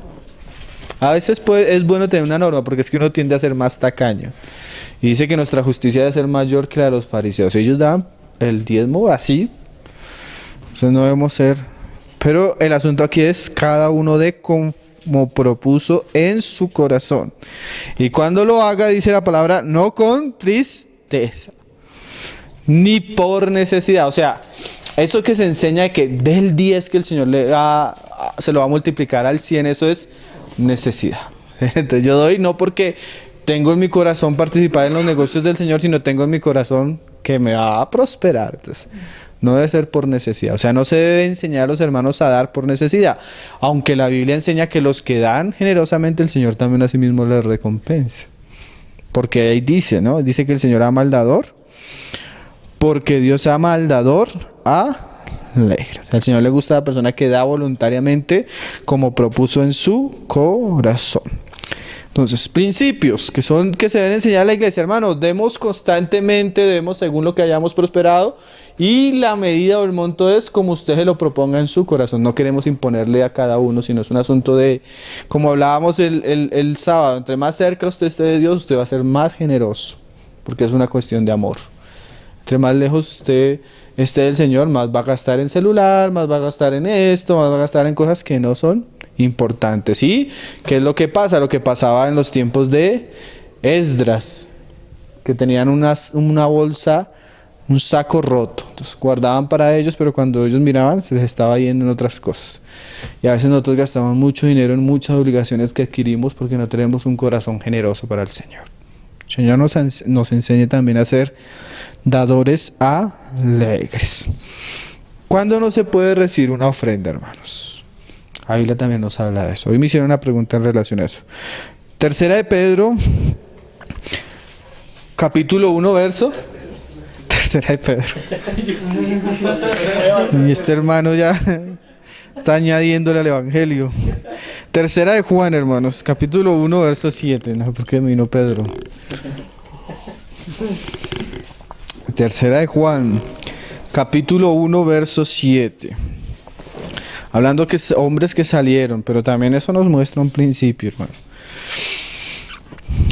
A veces es bueno tener una norma, porque es que uno tiende a ser más tacaño. Y dice que nuestra justicia debe ser mayor que la de los fariseos. Ellos dan el diezmo así. Entonces no debemos ser Pero el asunto aquí es cada uno de como propuso en su corazón. Y cuando lo haga, dice la palabra, no con tristeza, ni por necesidad. O sea, eso que se enseña de que del 10 que el Señor se lo va a multiplicar al 100, eso es necesidad. Entonces yo doy no porque tengo en mi corazón participar en los negocios del Señor, sino tengo en mi corazón que me va a prosperar. Entonces, no debe ser por necesidad. O sea, no se debe enseñar a los hermanos a dar por necesidad. Aunque la Biblia enseña que los que dan generosamente, el Señor también a sí mismo les recompensa. Porque ahí dice, ¿no? Dice que el Señor ama al dador. Porque Dios ama al dador alegre. O sea, al Señor le gusta a la persona que da voluntariamente como propuso en su corazón. Entonces, principios que se deben enseñar a la iglesia, hermanos, demos constantemente, demos según lo que hayamos prosperado, y la medida o el monto es como usted se lo proponga en su corazón. No queremos imponerle a cada uno, sino es un asunto de, como hablábamos el sábado, entre más cerca usted esté de Dios, usted va a ser más generoso, porque es una cuestión de amor. Entre más lejos usted esté del Señor, más va a gastar en celular, más va a gastar en esto, más va a gastar en cosas que no son importantes. ¿Sí? ¿Qué es lo que pasa? Lo que pasaba en los tiempos de Esdras, que tenían una bolsa, un saco roto. Entonces guardaban para ellos, pero cuando ellos miraban se les estaba yendo en otras cosas. Y a veces nosotros gastamos mucho dinero en muchas obligaciones que adquirimos porque no tenemos un corazón generoso para el Señor. El Señor nos enseña también a ser dadores alegres. ¿Cuándo no se puede recibir una ofrenda, hermanos? La Biblia también nos habla de eso. Hoy me hicieron una pregunta en relación a eso. Tercera de Pedro, capítulo 1, verso. Tercera de Pedro. Y este hermano ya está añadiéndole al Evangelio. Tercera de Juan, hermanos, capítulo 1, verso 7. No sé por qué me vino Pedro. Tercera de Juan, capítulo 1, verso 7. Hablando que hombres que salieron, pero también eso nos muestra un principio, hermano.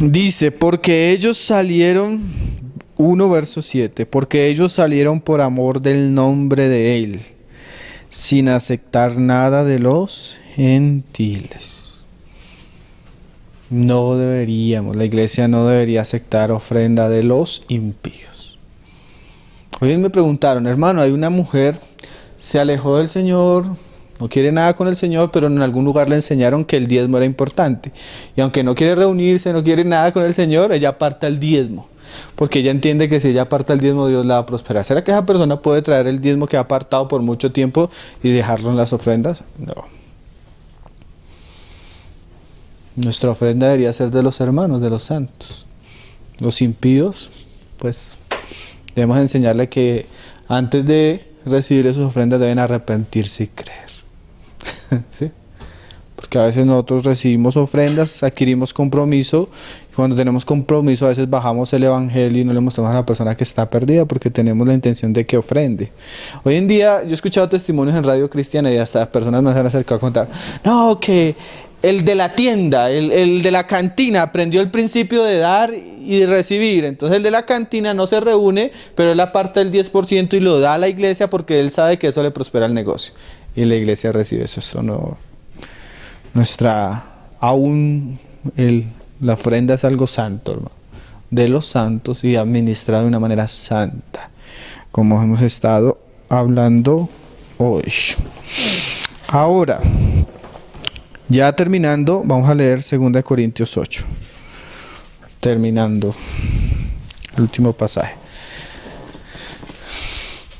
Dice, porque ellos salieron, 1 verso 7, porque ellos salieron por amor del nombre de Él, sin aceptar nada de los gentiles. No deberíamos, la iglesia no debería aceptar ofrenda de los impíos. Hoy me preguntaron, hermano, hay una mujer, se alejó del Señor, no quiere nada con el Señor, pero en algún lugar le enseñaron que el diezmo era importante. Y aunque no quiere reunirse, no quiere nada con el Señor, ella aparta el diezmo. Porque ella entiende que si ella aparta el diezmo, Dios la va a prosperar. ¿Será que esa persona puede traer el diezmo que ha apartado por mucho tiempo y dejarlo en las ofrendas? No. Nuestra ofrenda debería ser de los hermanos, de los santos. Los impíos, pues, debemos enseñarle que antes de recibir esas ofrendas deben arrepentirse y creer. ¿Sí? Porque a veces nosotros recibimos ofrendas, adquirimos compromiso, y cuando tenemos compromiso a veces bajamos el evangelio y no le mostramos a la persona que está perdida porque tenemos la intención de que ofrende. Hoy en día yo he escuchado testimonios en Radio Cristiana y hasta personas me han acercado a contar, no, que el de la tienda, el de la cantina aprendió el principio de dar y de recibir. Entonces el de la cantina no se reúne, pero él aparta el 10% y lo da a la iglesia porque él sabe que eso le prospera el negocio. Y la iglesia recibe eso. Eso no... la ofrenda es algo santo, hermano. De los santos y administrado de una manera santa. Como hemos estado hablando hoy. Ahora... ya terminando, vamos a leer 2 Corintios 8. Terminando el último pasaje.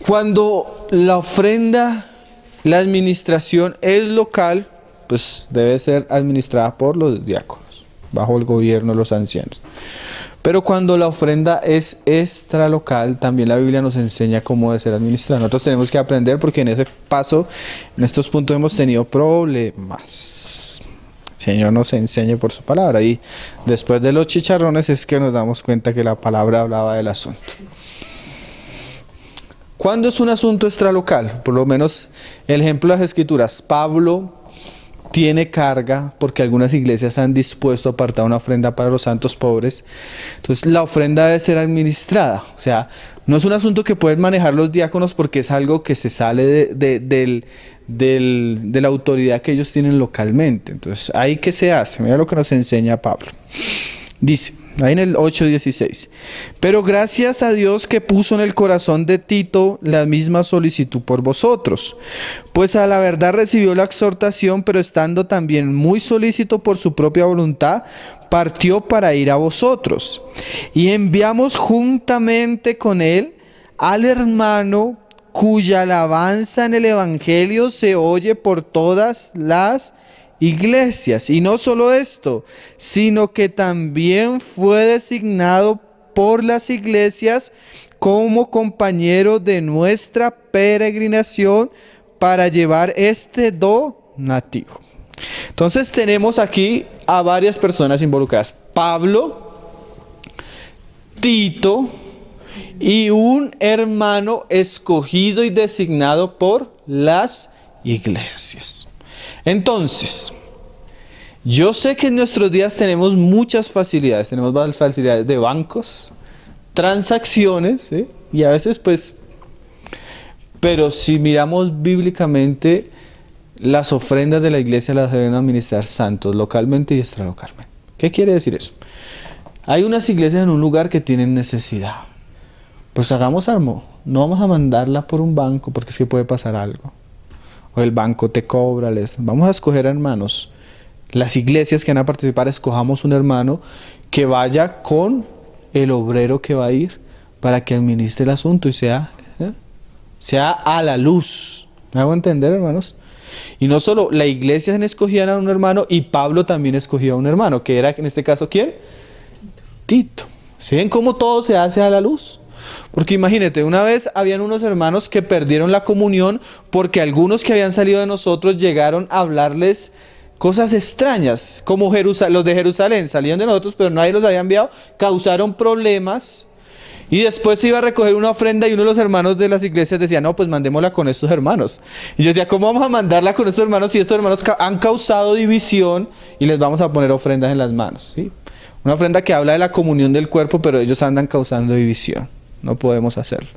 Cuando la ofrenda, la administración es local, pues debe ser administrada por los diáconos, bajo el gobierno de los ancianos. Pero cuando la ofrenda es extralocal, también la Biblia nos enseña cómo debe ser administrada. Nosotros tenemos que aprender porque en ese paso, en estos puntos hemos tenido problemas. El Señor nos enseñe por su palabra. Y después de los chicharrones es que nos damos cuenta que la palabra hablaba del asunto. ¿Cuándo es un asunto extralocal? Por lo menos el ejemplo de las Escrituras. Pablo tiene carga porque algunas iglesias han dispuesto a apartar una ofrenda para los santos pobres. Entonces la ofrenda debe ser administrada. O sea, no es un asunto que pueden manejar los diáconos porque es algo que se sale de la autoridad que ellos tienen localmente. Entonces, ¿ahí qué se hace? Mira lo que nos enseña Pablo. Dice, ahí en el 8:16, pero gracias a Dios que puso en el corazón de Tito la misma solicitud por vosotros, pues a la verdad recibió la exhortación, pero estando también muy solícito por su propia voluntad, partió para ir a vosotros. Y enviamos juntamente con él al hermano cuya alabanza en el Evangelio se oye por todas las iglesias. Y no solo esto, sino que también fue designado por las iglesias como compañero de nuestra peregrinación para llevar este donativo. Entonces tenemos aquí a varias personas involucradas: Pablo, Tito y un hermano escogido y designado por las iglesias. Entonces, yo sé que en nuestros días tenemos muchas facilidades. Tenemos varias facilidades de bancos, transacciones, ¿sí? Y a veces pues, pero si miramos bíblicamente, las ofrendas de la iglesia las deben administrar santos, localmente y extralocalmente. ¿Qué quiere decir eso? Hay unas iglesias en un lugar que tienen necesidad. Pues hagamos algo. No vamos a mandarla por un banco porque es que puede pasar algo. O el banco te cobra. Vamos a escoger hermanos. Las iglesias que van a participar, escojamos un hermano que vaya con el obrero que va a ir para que administre el asunto y sea a la luz. ¿Me hago entender, hermanos? Y no solo la iglesia escogía a un hermano, y Pablo también escogía a un hermano, que era en este caso ¿quién? Tito. ¿Sí ven cómo todo se hace a la luz? Porque imagínate, una vez habían unos hermanos que perdieron la comunión porque algunos que habían salido de nosotros llegaron a hablarles cosas extrañas, como los de Jerusalén salían de nosotros pero nadie los había enviado, causaron problemas. Y después se iba a recoger una ofrenda y uno de los hermanos de las iglesias decía, no, pues mandémosla con estos hermanos. Y yo decía, ¿cómo vamos a mandarla con estos hermanos si estos hermanos han causado división y les vamos a poner ofrendas en las manos? ¿Sí? Una ofrenda que habla de la comunión del cuerpo, pero ellos andan causando división. No podemos hacerlo.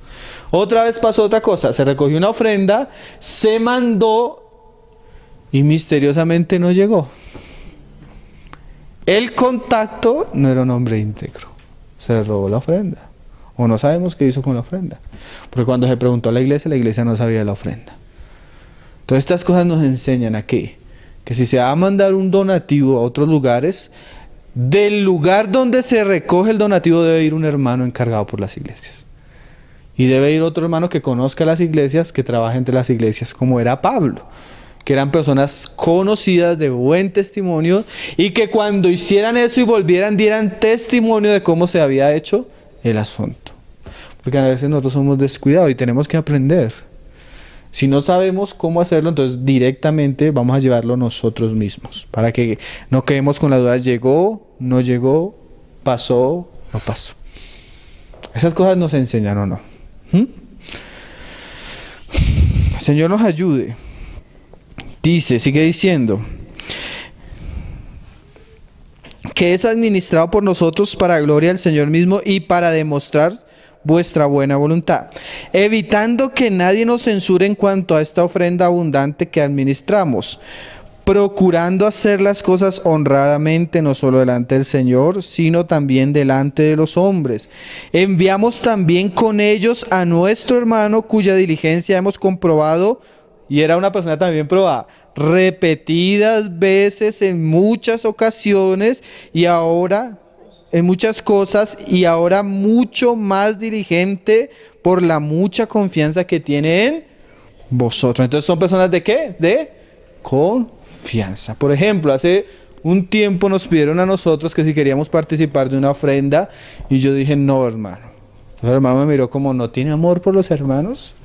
Otra vez pasó otra cosa, se recogió una ofrenda, se mandó y misteriosamente no llegó. El contacto no era un hombre íntegro, se robó la ofrenda. O no sabemos qué hizo con la ofrenda. Porque cuando se preguntó a la iglesia no sabía la ofrenda. Todas estas cosas nos enseñan aquí que si se va a mandar un donativo a otros lugares, del lugar donde se recoge el donativo debe ir un hermano encargado por las iglesias. Y debe ir otro hermano que conozca las iglesias, que trabaje entre las iglesias, como era Pablo, que eran personas conocidas de buen testimonio y que cuando hicieran eso y volvieran dieran testimonio de cómo se había hecho el asunto. Porque a veces nosotros somos descuidados y tenemos que aprender. Si no sabemos cómo hacerlo, entonces directamente vamos a llevarlo nosotros mismos, para que no quedemos con la duda, llegó, no llegó, pasó, no pasó. Esas cosas nos enseñan o no. El Señor nos ayude. Dice, sigue diciendo, que es administrado por nosotros para gloria del Señor mismo y para demostrar vuestra buena voluntad, evitando que nadie nos censure en cuanto a esta ofrenda abundante que administramos, procurando hacer las cosas honradamente, no solo delante del Señor, sino también delante de los hombres. Enviamos también con ellos a nuestro hermano, cuya diligencia hemos comprobado, y era una persona también probada, repetidas veces en muchas ocasiones y ahora en muchas cosas, y ahora mucho más diligente por la mucha confianza que tiene en vosotros. Entonces son personas ¿de qué? De confianza. Por ejemplo, hace un tiempo nos pidieron a nosotros que si queríamos participar de una ofrenda y yo dije no, hermano. El hermano me miró como, ¿no tiene amor por los hermanos?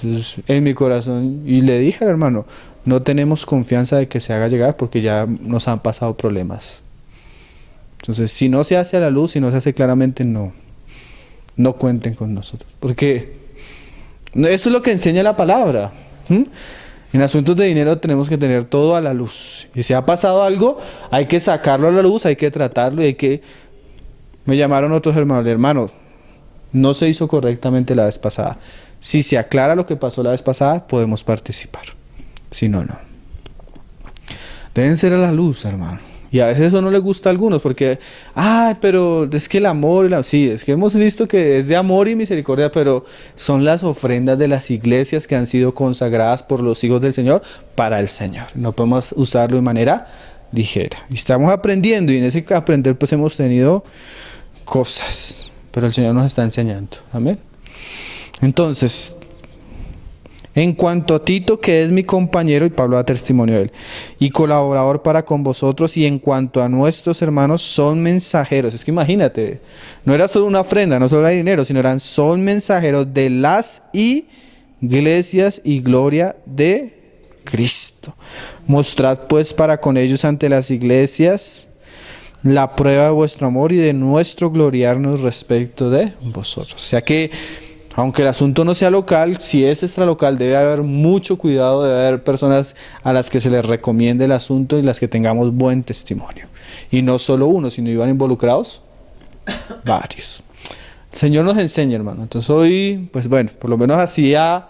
Entonces, en mi corazón, y le dije al hermano, no tenemos confianza de que se haga llegar porque ya nos han pasado problemas. Entonces, si no se hace a la luz, si no se hace claramente, no cuenten con nosotros. Porque eso es lo que enseña la palabra. En asuntos de dinero tenemos que tener todo a la luz. Y si ha pasado algo, hay que sacarlo a la luz, hay que tratarlo y hay que... Me llamaron otros hermanos, no se hizo correctamente la vez pasada. Si se aclara lo que pasó la vez pasada, podemos participar. Si no, no. Deben ser a la luz, hermano. Y a veces eso no le gusta a algunos porque, pero es que el amor, sí, es que hemos visto que es de amor y misericordia, pero son las ofrendas de las iglesias que han sido consagradas por los hijos del Señor para el Señor. No podemos usarlo de manera ligera. Y estamos aprendiendo y en ese aprender pues hemos tenido cosas, pero el Señor nos está enseñando. Amén. Entonces, en cuanto a Tito, que es mi compañero, y Pablo da testimonio de él, y colaborador para con vosotros, y en cuanto a nuestros hermanos, son mensajeros. Es que imagínate, no era solo una ofrenda, no solo era dinero, sino son mensajeros de las iglesias y gloria de Cristo. Mostrad pues para con ellos ante las iglesias la prueba de vuestro amor y de nuestro gloriarnos respecto de vosotros. O sea que, aunque el asunto no sea local, si es extralocal, debe haber mucho cuidado, debe haber personas a las que se les recomiende el asunto y las que tengamos buen testimonio. Y no solo uno, sino iban involucrados varios. El Señor nos enseña, hermano. Entonces hoy, pues bueno, por lo menos hacía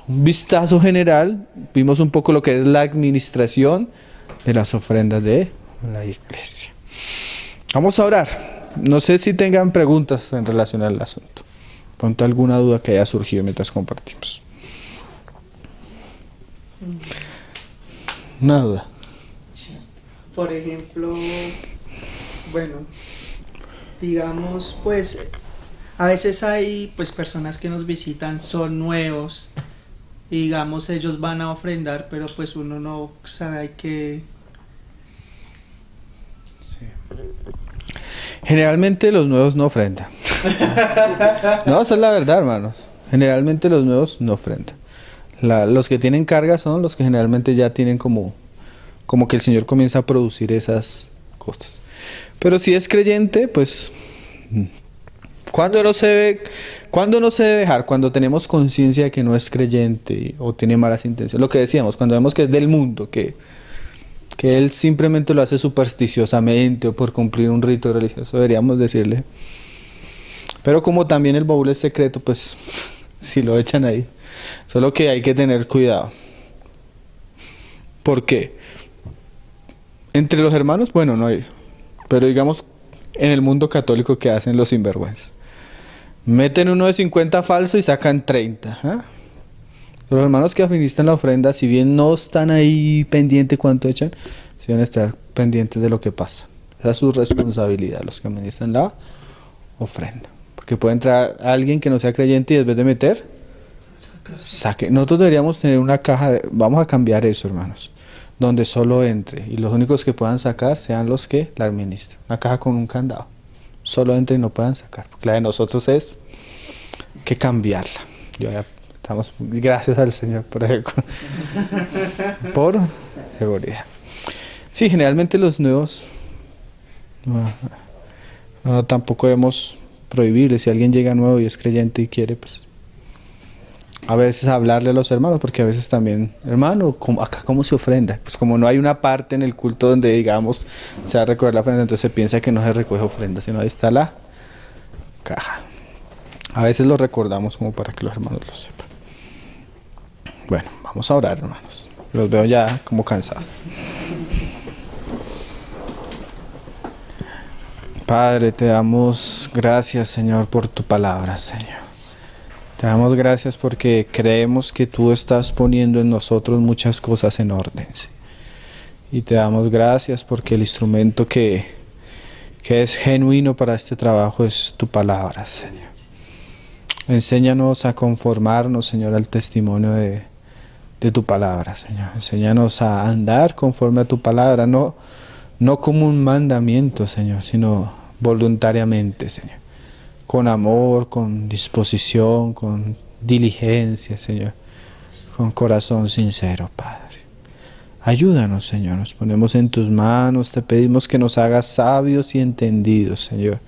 un vistazo general, vimos un poco lo que es la administración de las ofrendas de la iglesia. Vamos a orar. No sé si tengan preguntas en relación al asunto. Pronto alguna duda que haya surgido mientras compartimos. Una duda. Por ejemplo, bueno, digamos, pues a veces hay pues personas que nos visitan, son nuevos, y digamos ellos van a ofrendar, pero pues uno no sabe, hay que... Generalmente los nuevos no ofrendan. No, esa es la verdad, hermanos. Generalmente los nuevos no ofrendan. Los que tienen carga son los que generalmente ya tienen como que el Señor comienza a producir esas cosas. Pero si es creyente, pues ¿cuándo no se debe dejar? Cuando tenemos conciencia de que no es creyente o tiene malas intenciones. Lo que decíamos, cuando vemos que es del mundo, que él simplemente lo hace supersticiosamente o por cumplir un rito religioso, deberíamos decirle. Pero como también el baúl es secreto, pues si lo echan ahí. Solo que hay que tener cuidado. ¿Por qué? Entre los hermanos, bueno, no hay. Pero digamos, en el mundo católico, ¿qué hacen los sinvergüenzas? Meten uno de 50 falso y sacan 30. Los hermanos que administran la ofrenda, si bien no están ahí pendientes cuánto echan, sí deben estar pendientes de lo que pasa. Esa es su responsabilidad, los que administran la ofrenda. Porque puede entrar alguien que no sea creyente y en vez de meter, saque. Nosotros deberíamos tener una caja, vamos a cambiar eso, hermanos, donde solo entre y los únicos que puedan sacar sean los que la administran. Una caja con un candado. Solo entre y no puedan sacar. Porque la de nosotros es que cambiarla. Estamos, gracias al Señor por seguridad. Sí, generalmente los nuevos no, tampoco debemos prohibirle. Si alguien llega nuevo y es creyente y quiere, pues a veces hablarle a los hermanos, porque a veces también, hermano, acá cómo se ofrenda. Pues como no hay una parte en el culto donde digamos se va a recoger la ofrenda, entonces se piensa que no se recoge ofrenda, sino ahí está la caja. A veces lo recordamos como para que los hermanos lo sepan. Bueno, vamos a orar, hermanos. Los veo ya como cansados. Padre, te damos gracias, Señor, por tu palabra, Señor. Te damos gracias porque creemos que tú estás poniendo en nosotros muchas cosas en orden, ¿sí? Y te damos gracias porque el instrumento que es genuino para este trabajo es tu palabra, Señor. Enséñanos a conformarnos, Señor, al testimonio de tu palabra, Señor. Enséñanos a andar conforme a tu palabra, no como un mandamiento, Señor, sino voluntariamente, Señor. Con amor, con disposición, con diligencia, Señor. Con corazón sincero, Padre. Ayúdanos, Señor. Nos ponemos en tus manos. Te pedimos que nos hagas sabios y entendidos, Señor.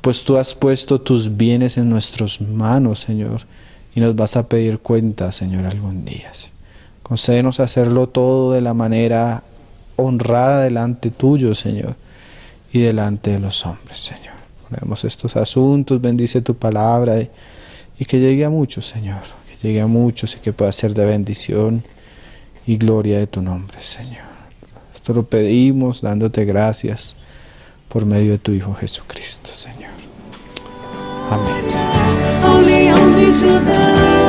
Pues tú has puesto tus bienes en nuestras manos, Señor. Y nos vas a pedir cuenta, Señor, algún día, Señor. Concédenos hacerlo todo de la manera honrada delante tuyo, Señor, y delante de los hombres, Señor. Ponemos estos asuntos, bendice tu palabra y que llegue a muchos, Señor, que llegue a muchos y que pueda ser de bendición y gloria de tu nombre, Señor. Esto lo pedimos dándote gracias por medio de tu Hijo Jesucristo, Señor. Amén, Señor. ao leão de Judá.